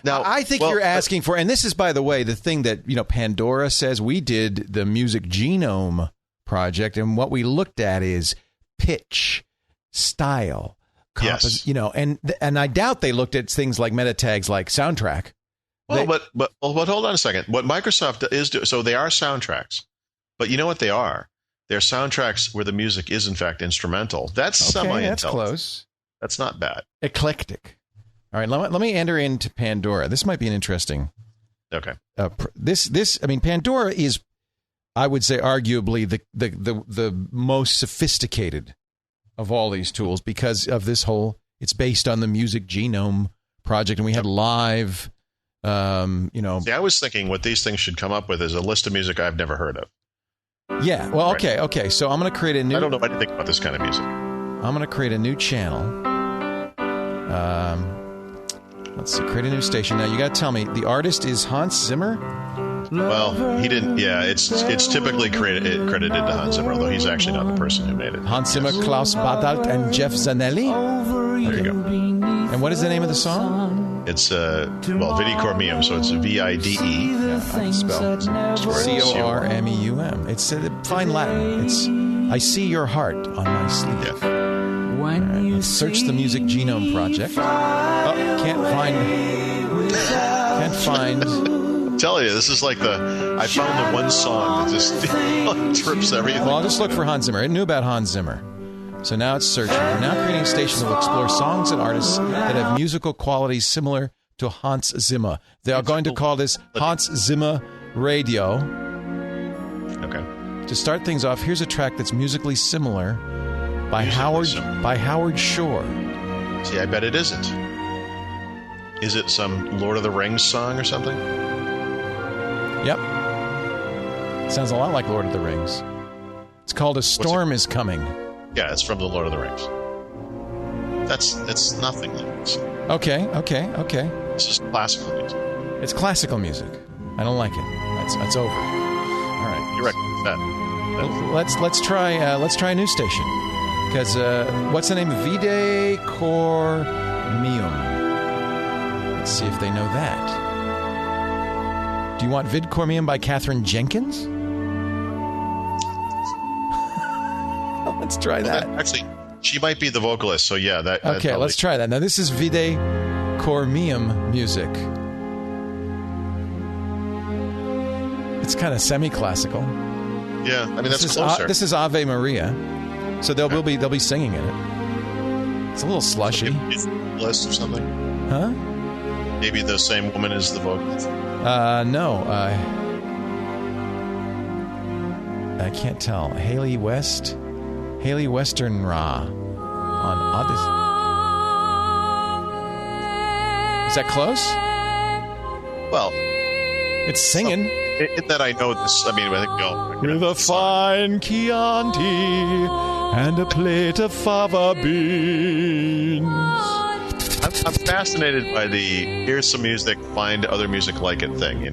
Now, I think you're asking for, and this is, by the way, the thing that Pandora says. We did the Music Genome Project, and what we looked at is pitch, style, yes. And I doubt they looked at things like meta tags like soundtrack. Well, but hold on a second. What Microsoft is doing, so they are soundtracks, but you know what they are? They're soundtracks where the music is in fact instrumental. That's semi-intelligent. That's close. That's not bad. Eclectic. All right, let me enter into Pandora. This might be an interesting. Okay. Pandora is, I would say, arguably the most sophisticated of all these tools because of this whole. It's based on the Music Genome Project, and we had live. See, I was thinking what these things should come up with is a list of music I've never heard of. Yeah. Well, okay. So I'm going to create a new. I don't know anything about this kind of music. I'm going to create a new channel. Let's see. Create a new station. Now you got to tell me the artist is Hans Zimmer. Well, he didn't. Yeah, it's typically credited to Hans Zimmer, although he's actually not the person who made it. Hans Zimmer, Klaus Badalt, and Jeff Zanelli. There you go. And what is the name of the song? It's Vidi Cormeum, so it's VIDE. Yeah, I can spell CORMEUM. It's fine Latin. It's I see your heart on my sleeve. Yeah. Right, let's search the Music Genome Project. Oh, can't find. I'm telling you, this is like I found the one song that just trips everything. Well, I'll just look for Hans Zimmer. I knew about Hans Zimmer. So now it's searching. We're now creating a station that will explore songs and artists that have musical qualities similar to Hans Zimmer. They are going to call this Hans Zimmer Radio. Okay. To start things off, here's a track that's musically similar by Howard Shore. See, I bet it isn't. Is it some Lord of the Rings song or something? Yep. Sounds a lot like Lord of the Rings. It's called A Storm Is Coming. Yeah, it's from the Lord of the Rings. That's nothing like this. Okay. It's just classical music. It's classical music. I don't like it. That's over. All right. You reckon that? Let's try a new station. Because what's the name? Vide Cormeum. Let's see if they know that. Do you want Vid Cormeum by Katherine Jenkins? Let's try that. Actually, she might be the vocalist, so yeah. Okay, let's try that. Now, this is Vide Cormeum music. It's kind of semi-classical. Yeah, I mean, that's closer. This is Ave Maria, so they'll be singing in it. It's a little slushy. List or something? Huh? Maybe the same woman as the vocalist? No. I can't tell. Haley Western Ra on Odyssey. Is that close? Well, it's singing. In that I know this. I mean, I think we all. With a fine Chianti and a plate of fava beans. I'm fascinated by the here's some music, find other music like it thing.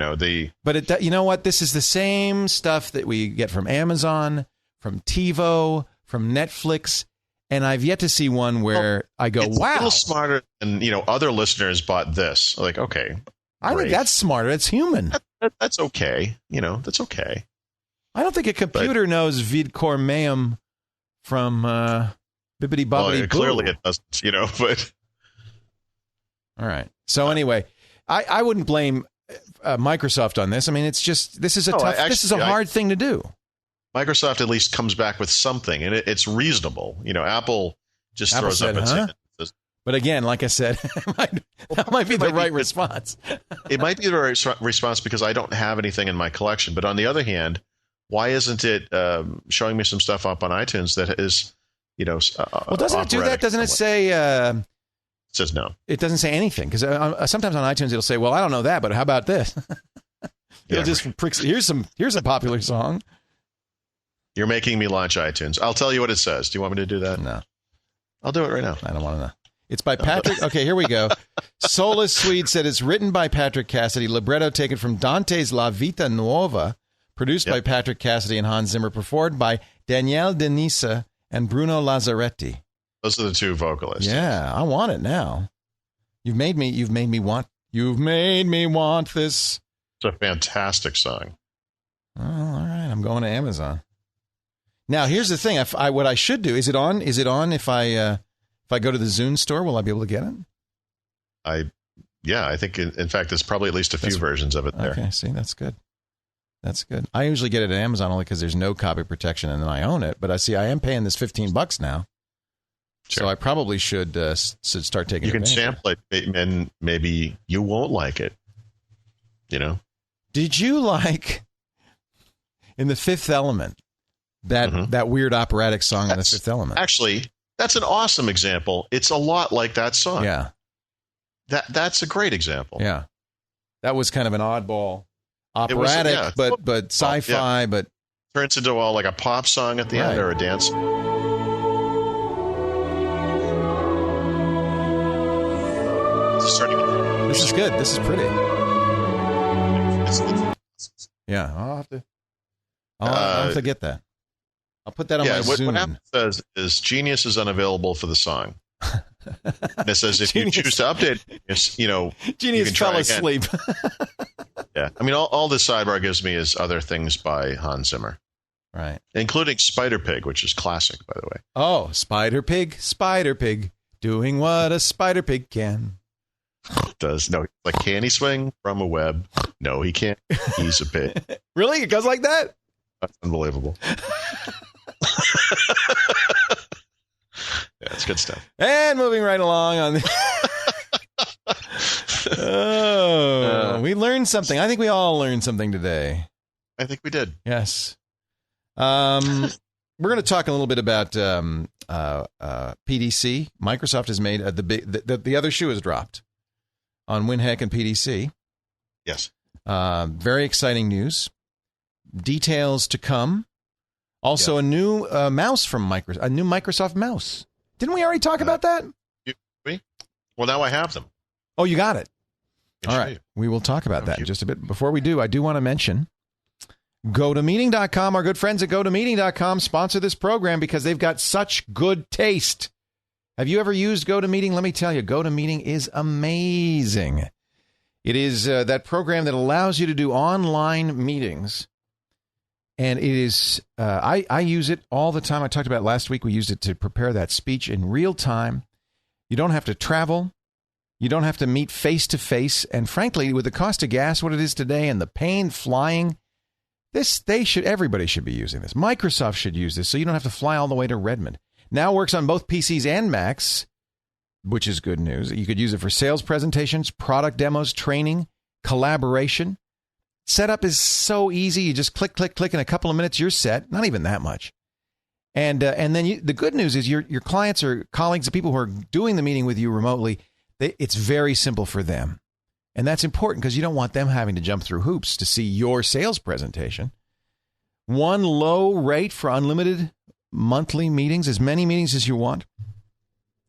But you know what? This is the same stuff that we get from Amazon, from TiVo, from Netflix, and I've yet to see one where I go, it's wow. a little smarter than, other listeners bought this. Like, okay. I think that's smarter. It's human. That's okay. That's okay. I don't think a computer knows Vid Cormeum from Bibbidi bobbidi boo. Clearly it doesn't, but. All right. So anyway, I wouldn't blame Microsoft on this. I mean, it's just, this is a hard thing to do. Microsoft at least comes back with something, and it's reasonable. Apple just throws up its hand. But again, like I said, that might be the right response. It might be the right response because I don't have anything in my collection. But on the other hand, why isn't it showing me some stuff up on iTunes that is, well, doesn't it do that? Doesn't it say... it says no. It doesn't say anything because sometimes on iTunes it'll say, "Well, I don't know that, but how about this?" Here's a popular song. You're making me launch iTunes. I'll tell you what it says. Do you want me to do that? No, I'll do it right now. I don't want to know. It's by Patrick. Okay, here we go. Soulless Swede said it's written by Patrick Cassidy. Libretto taken from Dante's La Vita Nuova, produced by Patrick Cassidy and Hans Zimmer, performed by Daniele Denisa and Bruno Lazzaretti. Those are the two vocalists. Yeah, I want it now. You've made me want this. It's a fantastic song. Oh, all right, I'm going to Amazon. Now, here's the thing. What I should do, is it on if I go to the Zune store, will I be able to get it? I think in fact there's probably at least a few versions of it there. Okay, see, that's good. That's good. I usually get it at Amazon only because there's no copy protection and then I own it, but I am paying this $15 now. Sure. So I probably should start taking. You can sample it, and maybe you won't like it. Did you like in The Fifth Element that weird operatic song in The Fifth Element? Actually, that's an awesome example. It's a lot like that song. Yeah, that's a great example. Yeah, that was kind of an oddball operatic, but sci-fi, but turns into like a pop song at the end or a dance. This is good. This is pretty. Yeah, I'll have to get that. I'll put that on my Zune. What Apple says is Genius is unavailable for the song. And it says if you choose to update, Genius fell asleep. Yeah, I mean, all this sidebar gives me is other things by Hans Zimmer, right? Including Spider Pig, which is classic, by the way. Oh, Spider Pig, doing what a spider pig can. Can he swing from a web? No, he can't. He's a pig. Really? It goes like that? That's unbelievable. Yeah, it's good stuff. And moving right along on we learned something. I think we all learned something today. I think we did. Yes. We're going to talk a little bit about PDC. Microsoft has made the other shoe has dropped on WinHeck and PDC. Yes. Very exciting news. Details to come. Also, a new mouse from Microsoft. A new Microsoft mouse. Didn't we already talk about that? Well, now I have them. Oh, you got it. All right. We will talk about that in just a bit. Before we do, I do want to mention GoToMeeting.com. Our good friends at GoToMeeting.com sponsor this program because they've got such good taste. Have you ever used GoToMeeting? Let me tell you, GoToMeeting is amazing. It is that program that allows you to do online meetings. And it is, I use it all the time. I talked about it last week. We used it to prepare that speech in real time. You don't have to travel. You don't have to meet face to face. And frankly, with the cost of gas, what it is today, and the pain flying, everybody should be using this. Microsoft should use this, so you don't have to fly all the way to Redmond. Now works on both PCs and Macs, which is good news. You could use it for sales presentations, product demos, training, collaboration. Setup is so easy. You just click, in a couple of minutes, you're set. Not even that much. And then the good news is your clients or colleagues, the people who are doing the meeting with you remotely, it's very simple for them. And that's important because you don't want them having to jump through hoops to see your sales presentation. One low rate for unlimited monthly meetings, as many meetings as you want.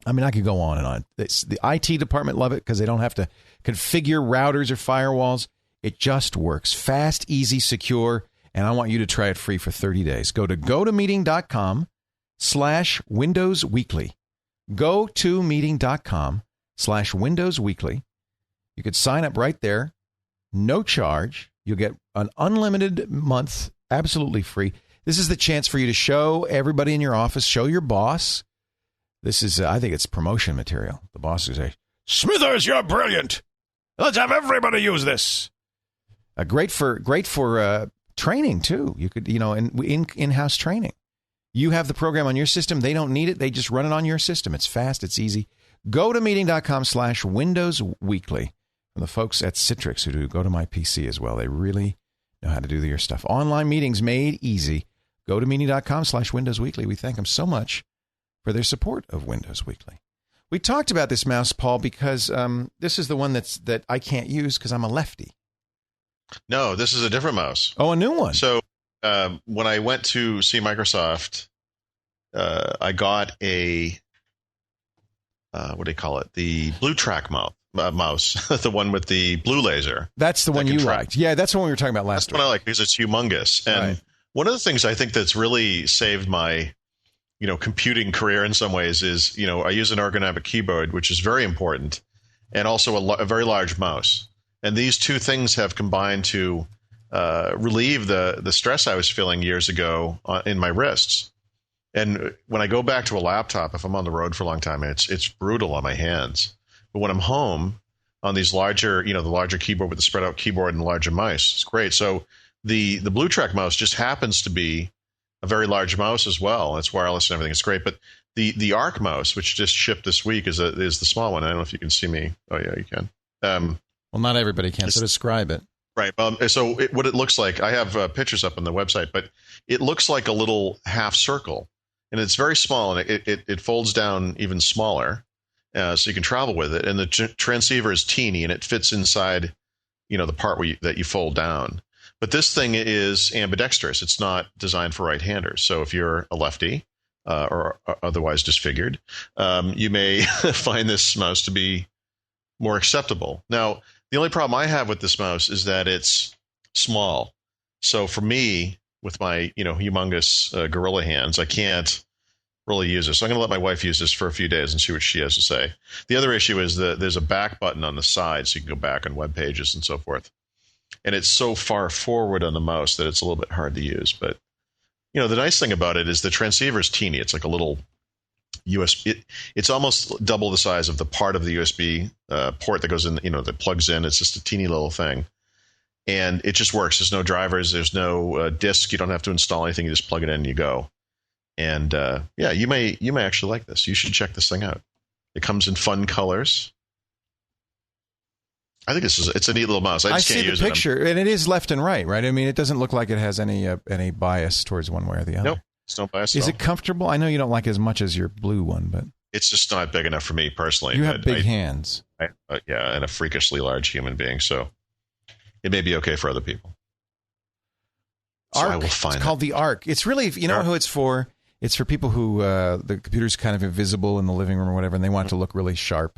I mean, I could go on and on. The IT department love it because they don't have to configure routers or firewalls. It just works. Fast, easy, secure. And I want you to try it free for 30 days. Go to GoToMeeting.com/Windows Weekly. GoToMeeting.com/Windows Weekly. You could sign up right there. No charge. You'll get an unlimited month, absolutely free. This is the chance for you to show everybody in your office, show your boss, This is, I think it's promotion material. The boss would say, Smithers, you're brilliant. Let's have everybody use this. Great for training, too. You could, in-house training. You have the program on your system. They don't need it. They just run it on your system. It's fast. It's easy. Go to meeting.com/Windows Weekly. From the folks at Citrix who do Go to My PC as well. They really know how to do your stuff. Online meetings made easy. Go to meeting.com/Windows Weekly. We thank them so much for their support of Windows Weekly. We talked about this mouse, Paul, because this is the one that I can't use because I'm a lefty. No, this is a different mouse. Oh, a new one. So when I went to see Microsoft, I got a, what do you call it? The Blue Track mouse, the one with the blue laser. That's the one you liked. Yeah, that's the one we were talking about last week. That's what I like because it's humongous. And one of the things I think that's really saved my, computing career in some ways is, I use an ergonomic keyboard, which is very important, and also a very large mouse. And these two things have combined to relieve the stress I was feeling years ago in my wrists. And when I go back to a laptop, if I'm on the road for a long time, it's brutal on my hands. But when I'm home on these larger, the larger keyboard with the spread out keyboard and the larger mouse, it's great. So the Blue Track mouse just happens to be a very large mouse as well. It's wireless and everything. It's great. But the Arc mouse, which just shipped this week, is the small one. I don't know if you can see me. Oh yeah, you can. Well, not everybody can. So describe it. Right. So what it looks like, I have pictures up on the website, but it looks like a little half circle, and it's very small, and it folds down even smaller, so you can travel with it. And the transceiver is teeny, and it fits inside, the part that you fold down. But this thing is ambidextrous. It's not designed for right-handers. So if you're a lefty or otherwise disfigured, you may find this mouse to be more acceptable. Now, the only problem I have with this mouse is that it's small. So for me, with my humongous gorilla hands, I can't really use it. So I'm going to let my wife use this for a few days and see what she has to say. The other issue is that there's a back button on the side, so you can go back on web pages and so forth. And it's so far forward on the mouse that it's a little bit hard to use. But the nice thing about it is the transceiver is teeny. It's like a little USB. It's almost double the size of the part of the USB port that goes in, that plugs in. It's just a teeny little thing, and it just works. There's no drivers. There's no disk. You don't have to install anything. You just plug it in and you go. And you may actually like this. You should check this thing out. It comes in fun colors. I think it's a neat little mouse. I just can't use it. I see the picture, and it is left and right. I mean, it doesn't look like it has any bias towards one way or the other. Nope. No bias. Is it comfortable? I know you don't like it as much as your blue one, but it's just not big enough for me personally. You have big hands. And a freakishly large human being, so it may be okay for other people. So Arc. It's called the Arc. It's really, who it's for? It's for people who the computer's kind of invisible in the living room or whatever, and they want it to look really sharp.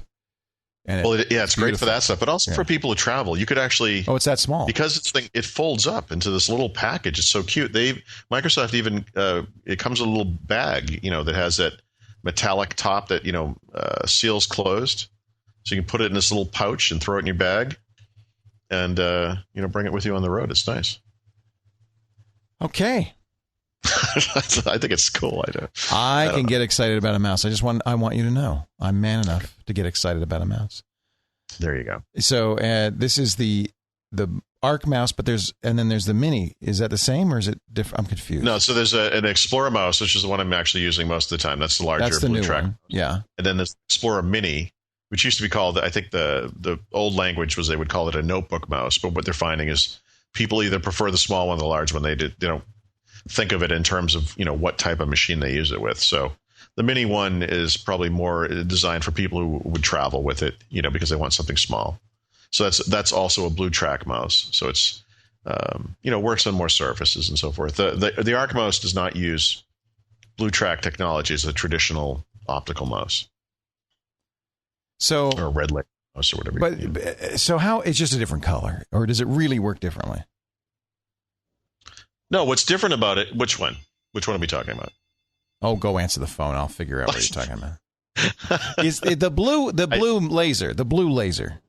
And it's great for that stuff, but also for people who travel. You could actually... Oh, it's that small. Because it folds up into this little package. It's so cute. Microsoft even... it comes with a little bag, that has that metallic top that, seals closed. So you can put it in this little pouch and throw it in your bag and, bring it with you on the road. It's nice. Okay. I think it's cool. I can get excited about a mouse. I want you to know I'm man enough to get excited about a mouse. There you go. So this is the Arc mouse, but there's the Mini. Is that the same or is it different? I'm confused. No, so there's an Explorer mouse, which is the one I'm actually using most of the time. That's the larger Blue Track. One. Yeah. And then there's Explorer Mini, which used to be called, I think the old language was they would call it a notebook mouse, but what they're finding is people either prefer the small one or the large one. They don't think of it in terms of what type of machine they use it with. So the Mini one is probably more designed for people who would travel with it, because they want something small. So that's also a Blue Track mouse. So it's works on more surfaces and so forth. The Arc mouse does not use Blue Track technology as a traditional optical mouse. So or a red light mouse or whatever. But so how it's just a different color, or does it really work differently? No, what's different about it? Which one? Which one are we talking about? Oh, go answer the phone. I'll figure out what you're talking about. Is it the blue laser? The blue laser.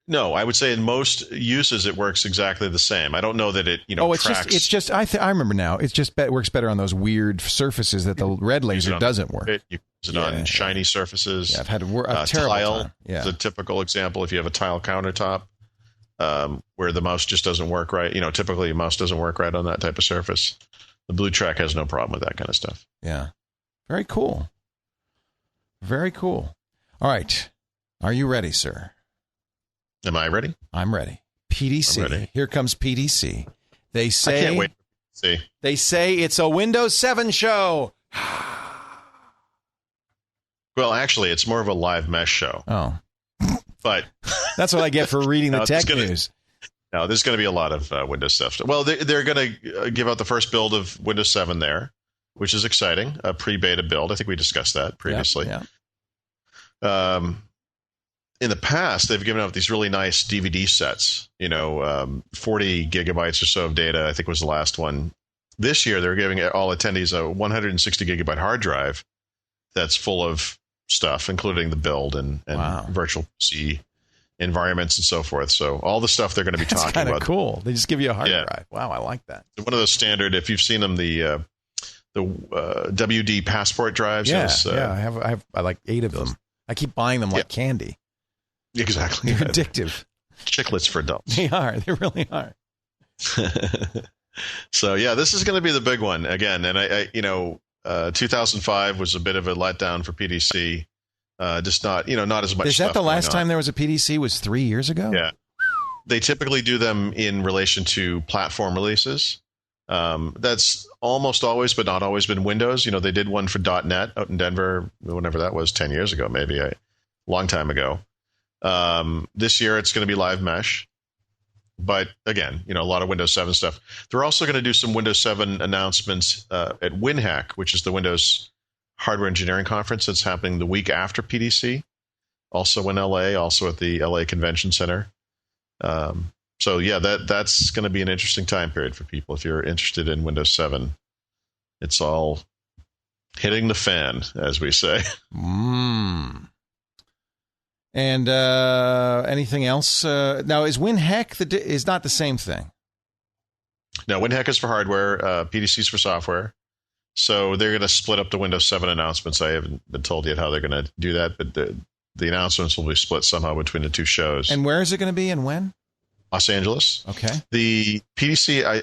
No, I would say in most uses it works exactly the same. I don't know that it, tracks. It's just. I remember now. It's just it works better on those weird surfaces that the red laser doesn't work. You use it on shiny surfaces. Yeah, I've had a terrible tile time. Yeah. is a typical example. If you have a tile countertop where the mouse just doesn't work right, typically a mouse doesn't work right on that type of surface. The Blue Track has no problem with that kind of stuff. Yeah, very cool. Very cool. All right, are you ready, sir? Am I ready? I'm ready. PDC. I'm ready. Here comes PDC. They say. I can't wait. See. They say it's a Windows 7 show. Well, actually, it's more of a live mesh show. Oh. But that's what I get for reading the tech news. No, there's going to be a lot of Windows stuff. Well, they're going to give out the first build of Windows 7 there, which is exciting. A pre-beta build. I think we discussed that previously. Yeah. In the past, they've given out these really nice DVD sets, 40 gigabytes or so of data, I think was the last one. This year, they're giving all attendees a 160 gigabyte hard drive that's full of stuff, including the build and virtual PC environments and so forth. So all the stuff they're going to be talking about. That's kind of cool. They just give you a hard drive. Wow, I like that. One of those standard, if you've seen them, the WD passport drives. Yeah, I have like 8 of them. I keep buying them like candy. Exactly. They're addictive. Chiclets for adults. They are. They really are. So, yeah, this is going to be the big one again. And I 2005 was a bit of a letdown for PDC. Just not as much. Is that the last time there was a PDC? Was 3 years ago? Yeah. They typically do them in relation to platform releases. That's almost always, but not always, been Windows. They did one for .NET out in Denver, whenever that was, 10 years ago, maybe a long time ago. This year it's going to be live mesh, but again, a lot of Windows 7 stuff. They're also going to do some Windows 7 announcements at WinHack, which is the Windows Hardware Engineering Conference that's happening the week after PDC, also in LA, also at the LA Convention Center. So yeah, that's going to be an interesting time period for people if you're interested in Windows 7. It's all hitting the fan, as we say. And anything else? Now, is WinHack is not the same thing? No, WinHack is for hardware. PDC is for software. So they're going to split up the Windows 7 announcements. I haven't been told yet how they're going to do that, but the announcements will be split somehow between the two shows. And where is it going to be and when? Los Angeles. Okay. The PDC, I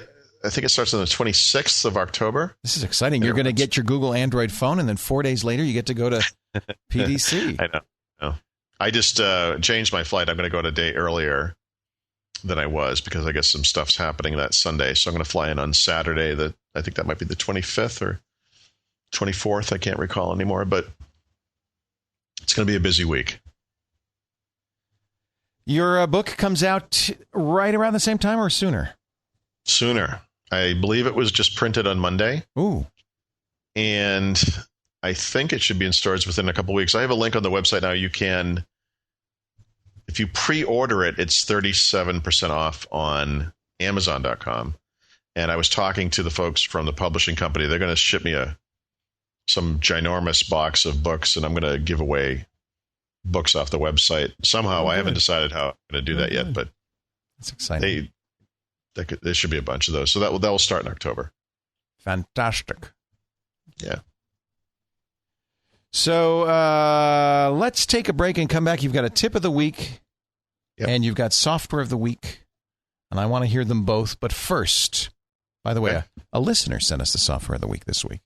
think it starts on the 26th of October. This is exciting. You're going to get your Google Android phone, and then 4 days later, you get to go to PDC. I know. I just changed my flight. I'm going to go a day earlier than I was because I guess some stuff's happening that Sunday. So I'm going to fly in on Saturday. I think that might be the 25th or 24th. I can't recall anymore, but it's going to be a busy week. Your book comes out right around the same time or sooner? Sooner. I believe it was just printed on Monday. Ooh. And I think it should be in stores within a couple weeks. I have a link on the website now. You can, if you pre-order it, it's 37% off on Amazon.com. And I was talking to the folks from the publishing company. They're going to ship me some ginormous box of books, and I'm going to give away books off the website somehow. I haven't decided how I'm going to do that yet, but that's exciting. There should be a bunch of those. So that will start in October. Fantastic. Yeah. So let's take a break and come back. You've got a tip of the week, and you've got software of the week, and I want to hear them both. But first, by the way, a listener sent us the software of the week this week.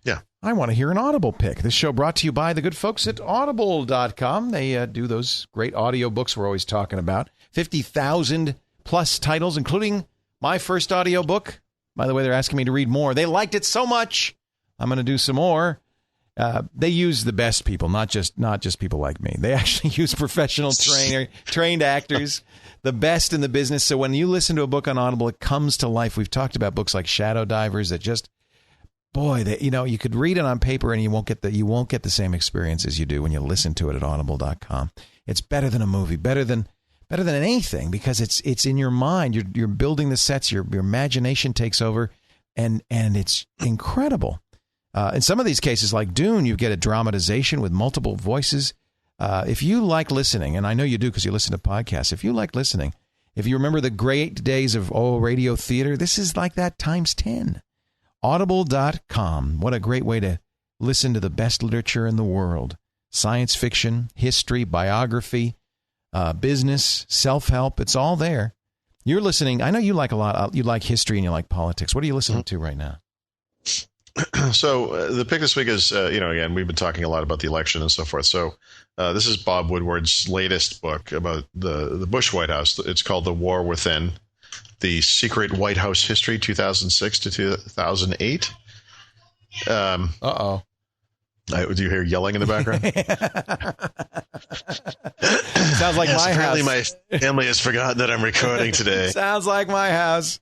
Yeah. I want to hear an Audible pick. This show brought to you by the good folks at Audible.com. They do those great audiobooks we're always talking about. 50,000 plus titles, including my first audiobook. By the way, they're asking me to read more. They liked it so much, I'm going to do some more. They use the best people, not just people like me. They actually use professional trained actors, the best in the business. So when you listen to a book on Audible, it comes to life. We've talked about books like Shadow Divers that just, you could read it on paper and you won't get the same experience as you do when you listen to it at audible.com. It's better than a movie, better than anything, because it's in your mind. You're building the sets, your imagination takes over, and it's incredible. In some of these cases, like Dune, you get a dramatization with multiple voices. If you like listening, and I know you do because you listen to podcasts, if you like listening, if you remember the great days of radio theater, this is like that times 10. Audible.com. What a great way to listen to the best literature in the world. Science fiction, history, biography, business, self-help. It's all there. You're listening. I know you like a lot. You like history and you like politics. What are you listening to right now? So the pick this week is, again, we've been talking a lot about the election and so forth. So this is Bob Woodward's latest book about the Bush White House. It's called The War Within, The Secret White House History, 2006 to 2008. Uh-oh. Do you hear yelling in the background? Sounds like my house. Apparently my family has forgotten that I'm recording today. Sounds like my house.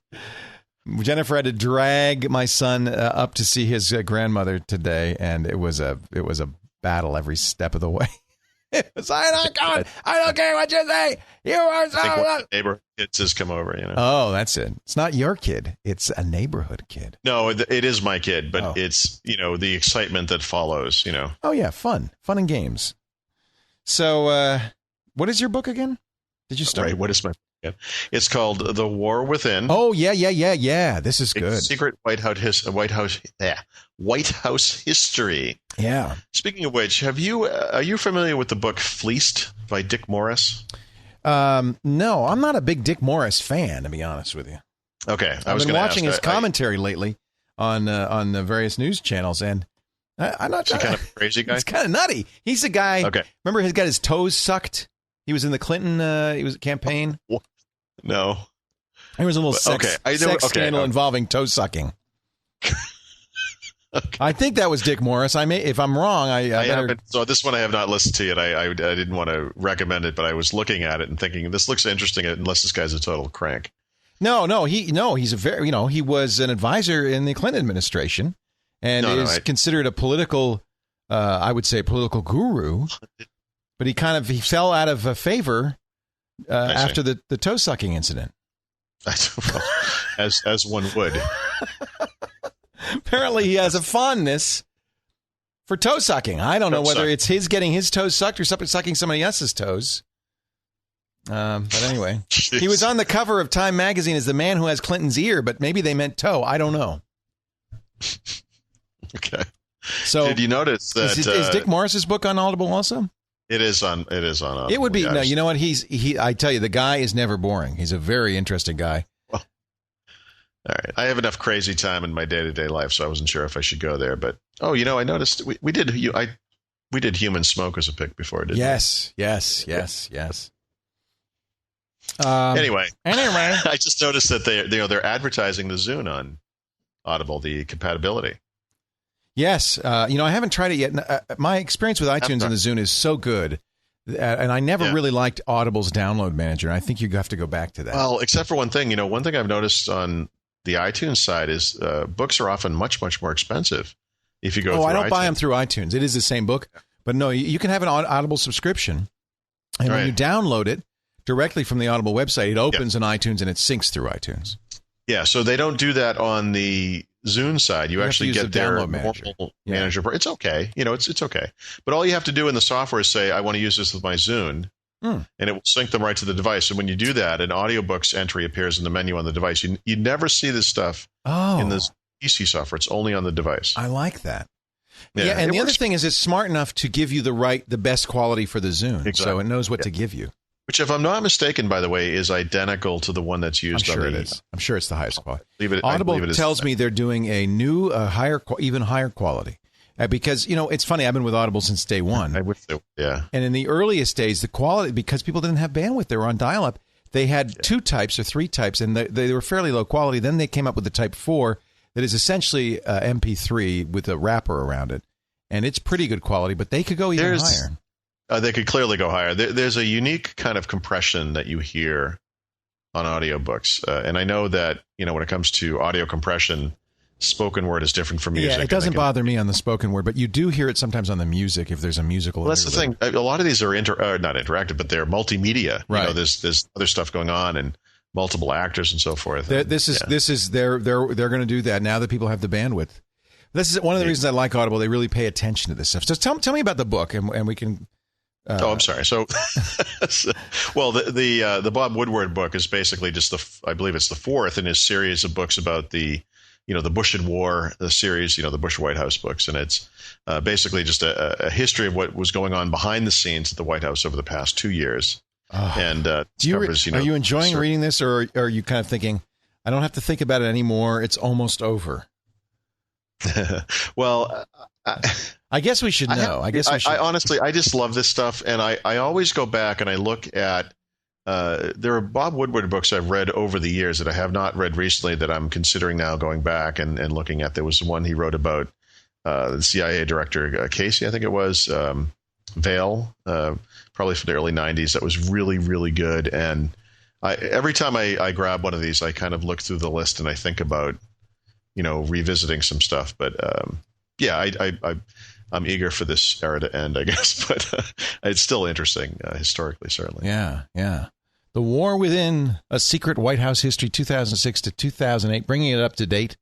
Jennifer had to drag my son up to see his grandmother today, and it was a battle every step of the way. It was, I don't care what you say. You are so. I think one of the neighbor kids has come over. Oh, that's it. It's not your kid. It's a neighborhood kid. No, it is my kid, but it's the excitement that follows. Oh yeah, fun and games. So, what is your book again? Did you start? Right. What is my? It's called The War Within. Oh yeah. This is good. Secret White House history. Yeah. Speaking of which, are you familiar with the book Fleeced by Dick Morris? No, I'm not a big Dick Morris fan, to be honest with you. Okay, I've been watching his commentary lately on the various news channels, and I'm not. Is he kind of a crazy guy? He's kind of nutty. He's a guy. Okay. Remember, he's got his toes sucked. He was in the Clinton. He was campaign. No. There was a little sex scandal involving toe sucking. Okay. I think that was Dick Morris. If I'm wrong, I better... So this one I have not listened to yet. I didn't want to recommend it, but I was looking at it and thinking this looks interesting unless this guy's a total crank. He's a very, he was an advisor in the Clinton administration and is considered a political, I would say a political guru, but he fell out of favor after the toe sucking incident. As one would. Apparently, he has a fondness for toe sucking. I don't know whether it's his getting his toes sucked or sucking somebody else's toes. But anyway, he was on the cover of Time magazine as the man who has Clinton's ear, but maybe they meant toe. I don't know. Okay. So did you notice that is Dick Morris's book on Audible also? It is on Audible. It would be. Yes. No, you know what? I tell you, the guy is never boring. He's a very interesting guy. Well, all right. I have enough crazy time in my day-to-day life, so I wasn't sure if I should go there. But I noticed we did Human Smoke as a pick before, didn't we? Yes. Anyway, I just noticed that they're advertising the Zune on Audible, the compatibility. Yes. I haven't tried it yet. My experience with iTunes and the Zune is so good. And I never really liked Audible's download manager. I think you have to go back to that. Well, except for one thing. One thing I've noticed on the iTunes side is books are often much, much more expensive if you go through I don't iTunes. buy them through iTunes. It is the same book. But no, you can have an Audible subscription. And when you download it directly from the Audible website, it opens in iTunes and it syncs through iTunes. Yeah, so they don't do that on the Zune side. You actually get their download manager. It's okay. It's okay. But all you have to do in the software is say, I want to use this with my Zune, and it will sync them right to the device. And when you do that, an audiobooks entry appears in the menu on the device. You never see this stuff in the PC software. It's only on the device. I like that. Yeah, and the other thing is it's smart enough to give you the best quality for the Zune. Exactly. So it knows what to give you. Which, if I'm not mistaken, by the way, is identical to the one that's used on the... it is. I'm sure it's the highest quality. Audible tells me they're doing a new, even higher quality. Because, it's funny, I've been with Audible since day one. I would say, yeah. And in the earliest days, the quality, because people didn't have bandwidth, they were on dial-up, they had 2 types or 3 types, and they were fairly low quality. Then they came up with the Type 4 that is essentially MP3 with a wrapper around it. And it's pretty good quality, but they could go even higher. They could clearly go higher. There's a unique kind of compression that you hear on audiobooks. And I know that, when it comes to audio compression, spoken word is different from music. Yeah, it doesn't bother me on the spoken word, but you do hear it sometimes on the music if there's a musical. Well, that's the thing. A lot of these are not interactive, but they're multimedia. Right. There's other stuff going on and multiple actors and so forth. They're going to do that now that people have the bandwidth. This is one of the reasons I like Audible. They really pay attention to this stuff. So tell me about the book, and we can I'm sorry. So, well, the Bob Woodward book is basically just I believe it's the fourth in his series of books about the Bush and War, the series, the Bush White House books. And it's basically just a history of what was going on behind the scenes at the White House over the past 2 years. And are you enjoying reading this, or are you kind of thinking, I don't have to think about it anymore, it's almost over? Well, I guess we should know. I honestly, I just love this stuff. And I always go back and I look at, there are Bob Woodward books I've read over the years that I have not read recently that I'm considering now going back and looking at. There was one he wrote about the CIA director, Casey, I think it was, Vale, probably from the early 90s. That was really, really good. And every time I grab one of these, I kind of look through the list and I think about, revisiting some stuff. But I'm eager for this era to end, I guess. But it's still interesting historically, certainly. Yeah. The War Within, A Secret White House History, 2006 to 2008, bringing it up to date.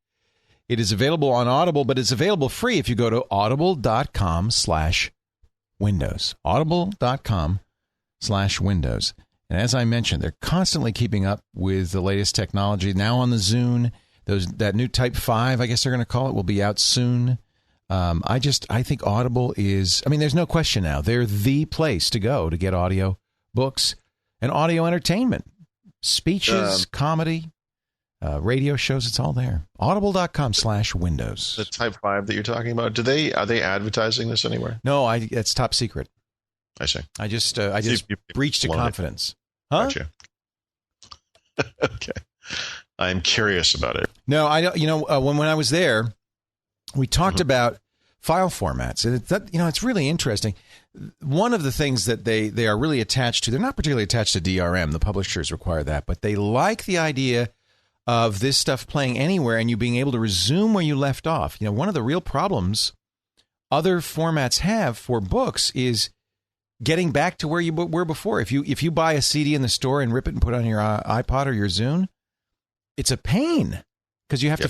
It is available on Audible, but it's available free if you go to audible.com/Windows. Audible.com/Windows. And as I mentioned, they're constantly keeping up with the latest technology. Now on the Zune, that new Type 5, I guess they're going to call it, will be out soon. I think Audible is, there's no question now. They're the place to go to get audio books and audio entertainment. Speeches, comedy, radio shows, it's all there. Audible.com/Windows. The Type 5 that you're talking about, are they advertising this anywhere? No, it's top secret. I see. I just breached a confidence. Huh? Gotcha. Okay. I'm curious about it. No, I don't. When I was there, we talked about file formats, and it's really interesting. One of the things that they are really attached to, they're not particularly attached to DRM. The publishers require that, but they like the idea of this stuff playing anywhere and you being able to resume where you left off. One of the real problems other formats have for books is getting back to where you were before. If you buy a CD in the store and rip it and put it on your iPod or your Zune, it's a pain because you have to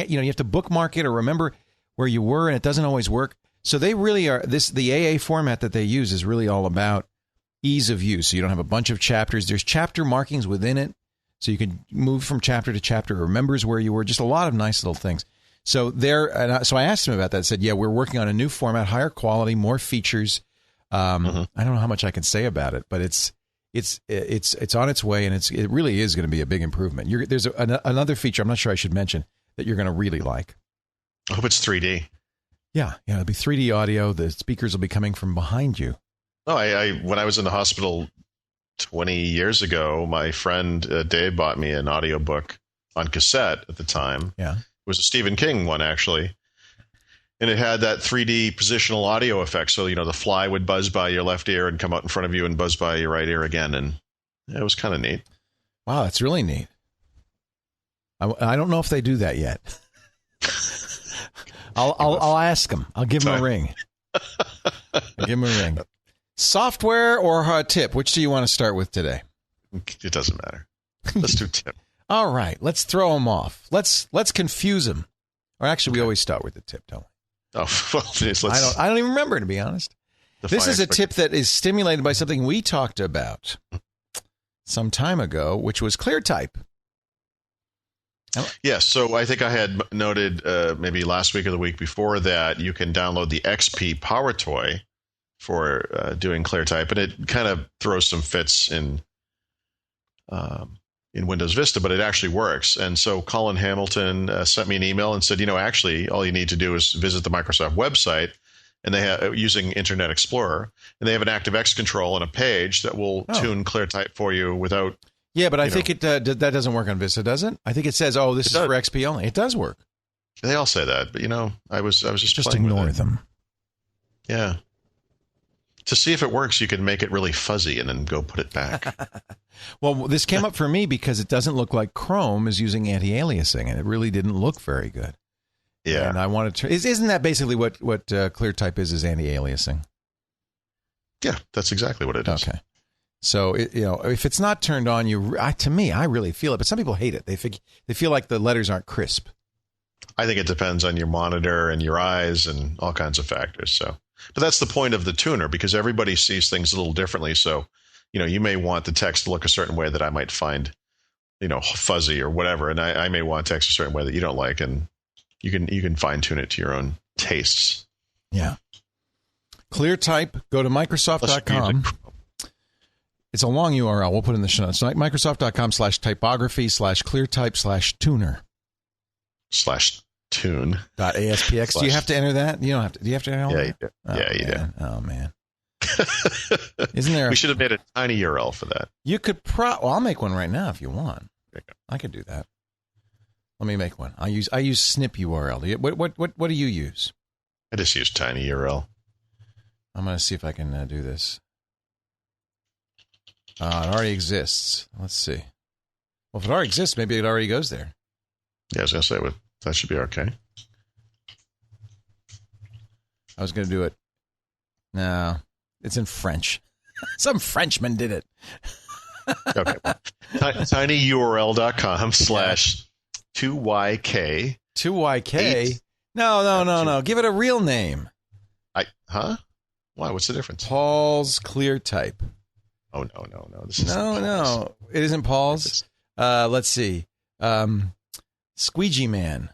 you have to bookmark it or remember where you were, and it doesn't always work. So they really are the AA format that they use is really all about ease of use. So you don't have a bunch of chapters. There's chapter markings within it, so you can move from chapter to chapter. It remembers where you were. Just a lot of nice little things. So so I asked him about that. I said, "Yeah, we're working on a new format, higher quality, more features." I don't know how much I can say about it, but it's on its way, and it really is going to be a big improvement. There's another feature I'm not sure I should mention that you're going to really like. I hope it's 3D. Yeah, it'll be 3D audio. The speakers will be coming from behind you. Oh, when I was in the hospital 20 years ago, my friend Dave bought me an audiobook on cassette at the time. Yeah, it was a Stephen King one actually. And it had that 3D positional audio effect. So, the fly would buzz by your left ear and come out in front of you and buzz by your right ear again. And it was kind of neat. Wow, that's really neat. I don't know if they do that yet. I'll ask them. I'll give them a ring. Software or a tip? Which do you want to start with today? It doesn't matter. Let's do tip. All right, let's throw them off. Let's confuse them. Or actually, we always start with the tip, don't we? Oh, well, I don't even remember, to be honest. This is a tip that is stimulated by something we talked about some time ago, which was ClearType. Yes, so I think I had noted maybe last week or the week before that you can download the XP Power Toy for doing ClearType, and it kind of throws some fits in Windows Vista, but it actually works. And so Colin Hamilton sent me an email and said, actually, all you need to do is visit the Microsoft website, and they have using Internet Explorer, and they have an ActiveX control and a page that will tune ClearType for you without. Yeah, but I think that doesn't work on Vista, does it? I think it says, this is for XP only. It does work. They all say that, but I was just ignore them. Yeah. To see if it works, you can make it really fuzzy and then go put it back. Well, this came up for me because it doesn't look like Chrome is using anti-aliasing, and it really didn't look very good. Yeah. And I wanted to. Isn't that basically what ClearType is anti-aliasing? Yeah, that's exactly what it is. Okay. So if it's not turned on, to me, I really feel it. But some people hate it. They feel like the letters aren't crisp. I think it depends on your monitor and your eyes and all kinds of factors. So But that's the point of the tuner, because everybody sees things a little differently. So, you may want the text to look a certain way that I might find, fuzzy or whatever. And I may want text a certain way that you don't like. And you can fine tune it to your own tastes. Yeah. ClearType, go to Microsoft.com. It's a long URL. We'll put it in the show notes. Microsoft.com/typography/ClearType/tuner. /tune. .aspx. Do you have to enter that? You don't have to. Do you have to enter all that? You do. Do. Oh, man. Isn't there? We should have made a tiny URL for that. You could I'll make one right now if you want. I could do that. Let me make one. I use snip URL. What do you use? I just use tiny URL. I'm going to see if I can do this. It already exists. Let's see. Well, if it already exists, maybe it already goes there. Yeah, I was going to say, that should be okay. I was going to do it. No, it's in French. Some Frenchman did it. Okay. tinyurl.com/2yk. 2yk? No. Give it a real name. Why? What's the difference? Paul's ClearType. Oh, no. This is No. It isn't Paul's. Let's see. Squeegee Man.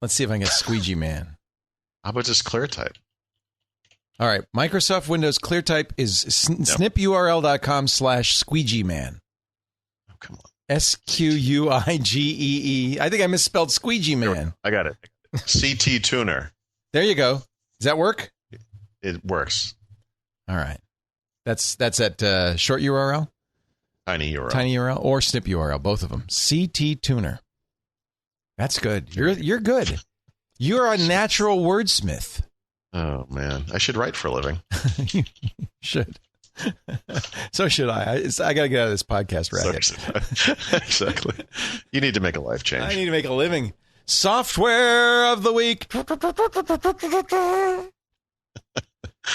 Let's see if I can get Squeegee Man. How about just ClearType? All right. Microsoft Windows ClearType is snipurl.com/Squeegee Man. Oh, come on. SQUIGEE. I think I misspelled Squeegee Man. I got it. CT Tuner. There you go. Does that work? It works. All right. That's at short URL? Tiny URL. Tiny URL or snip URL, both of them. CT Tuner. That's good. You're good. You're a natural wordsmith. Oh, man. I should write for a living. You should. So should I. I got to get out of this podcast racket. Exactly. You need to make a life change. I need to make a living. Software of the week.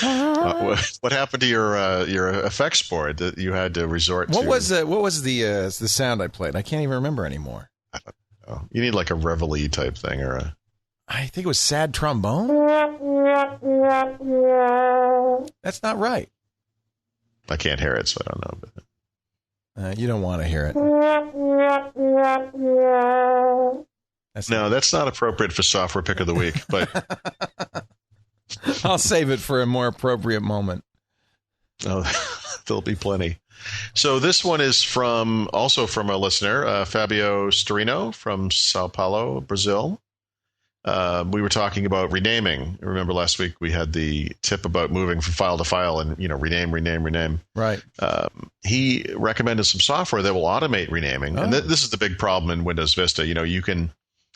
What happened to your effects board that you had to resort to? What was the sound I played? I can't even remember anymore. I don't know. You need like a Reveille type thing or a. I think it was sad trombone. That's not right. I can't hear it, so I don't know. But you don't want to hear it. That's not appropriate for software pick of the week. But I'll save it for a more appropriate moment. Oh, there'll be plenty. So this one is also from a listener, Fabio Storino from Sao Paulo, Brazil. We were talking about renaming. Remember last week we had the tip about moving from file to file and, rename. Right. He recommended some software that will automate renaming. Oh. And this is the big problem in Windows Vista. You can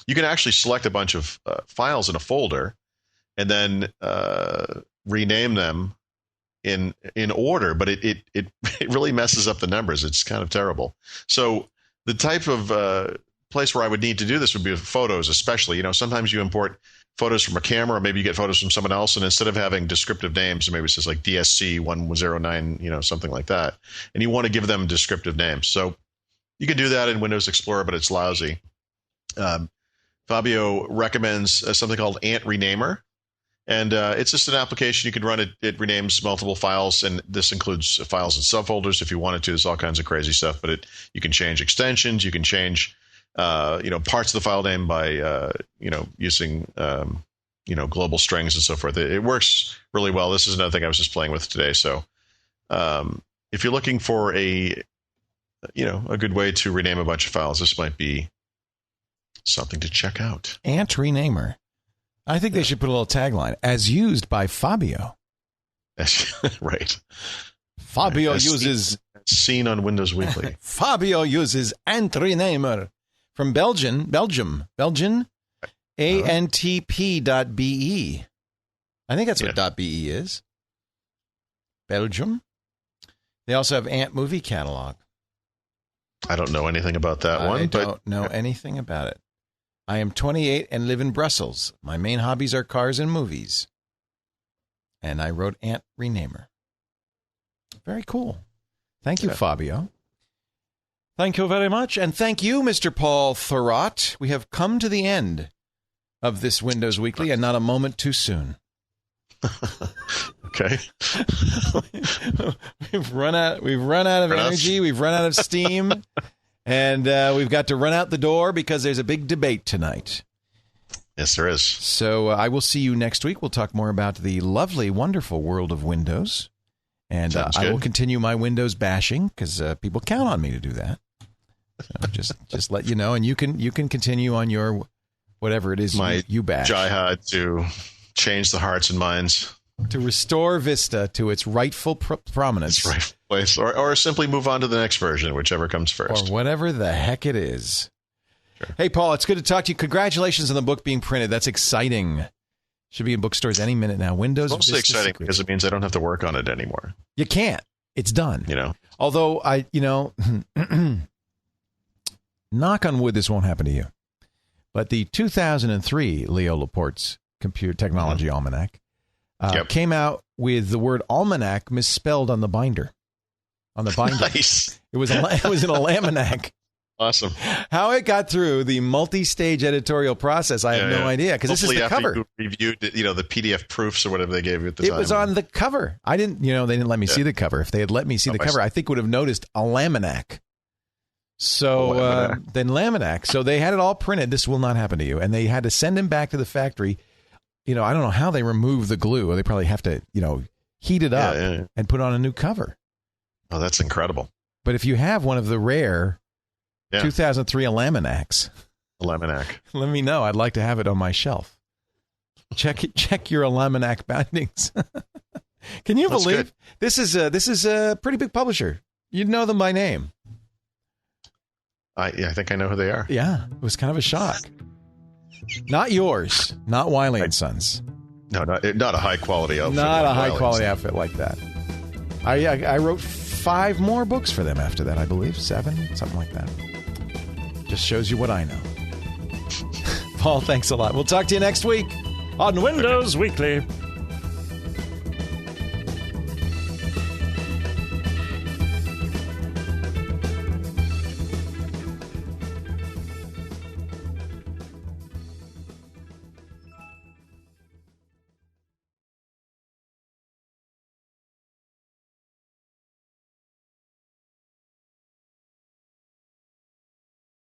actually select a bunch of files in a folder and then rename them in order, but it really messes up the numbers. It's kind of terrible. So the type of place where I would need to do this would be with photos, especially. Sometimes you import photos from a camera, or maybe you get photos from someone else, and instead of having descriptive names, maybe it says like DSC 109, something like that, and you want to give them descriptive names. So you can do that in Windows Explorer, but it's lousy. Fabio recommends something called Ant Renamer. And it's just an application you can run. It renames multiple files, and this includes files and subfolders if you wanted to. There's all kinds of crazy stuff, but you can change extensions. You can change, parts of the file name by, using, global strings and so forth. It works really well. This is another thing I was just playing with today. So if you're looking for a good way to rename a bunch of files, this might be something to check out. Ant Renamer. I think they should put a little tagline, as used by Fabio. Right. Fabio uses... Seen on Windows Weekly. Fabio uses Ant Renamer from Belgium, antp.be. I think that's what .be is. Belgium. They also have Ant Movie Catalog. I don't know anything about that one. I don't know anything about it. I am 28 and live in Brussels. My main hobbies are cars and movies. And I wrote Ant Renamer. Very cool. Thank you, Fabio. Thank you very much. And thank you, Mr. Paul Thurrott. We have come to the end of this Windows Weekly, and not a moment too soon. Okay. We've run out of energy. We've run out of steam. And we've got to run out the door because there's a big debate tonight. Yes, there is. So I will see you next week. We'll talk more about the lovely, wonderful world of Windows. And I will continue my Windows bashing because people count on me to do that. So just let you know. And you can continue on your whatever it is you bash. Jihad to change the hearts and minds. To restore Vista to its rightful prominence. Its rightful place. Or simply move on to the next version, whichever comes first. Or whatever the heck it is. Sure. Hey, Paul, it's good to talk to you. Congratulations on the book being printed. That's exciting. Should be in bookstores any minute now. Windows. It's mostly exciting because it means I don't have to work on it anymore. You can't. It's done. You know. Although knock on wood, this won't happen to you. But the 2003 Leo Laporte's Computer Technology Almanac came out with the word almanac misspelled on the binder. Nice. It was in a almanac. Awesome. How it got through the multi-stage editorial process, I have no idea, because this is the cover. You reviewed the PDF proofs or whatever they gave you at the time. It was on the cover. I didn't, they didn't let me see the cover. If they had let me see the cover, I think would have noticed almanac. So then Laminac. So they had it all printed. This will not happen to you. And they had to send him back to the factory. I don't know how they remove the glue. Or they probably have to, heat it up and put on a new cover. Oh, that's incredible. But if you have one of the rare 2003 Almanacs, let me know. I'd like to have it on my shelf. Check your Almanac bindings. Can you believe this is a pretty big publisher? You'd know them by name. I think I know who they are. Yeah, it was kind of a shock. Not yours, not Wiley and Sons. No, not a high quality outfit. Not a high quality outfit like that. I wrote 5 more books for them after that, I believe. 7, something like that. Just shows you what I know. Paul, thanks a lot. We'll talk to you next week on Windows Weekly.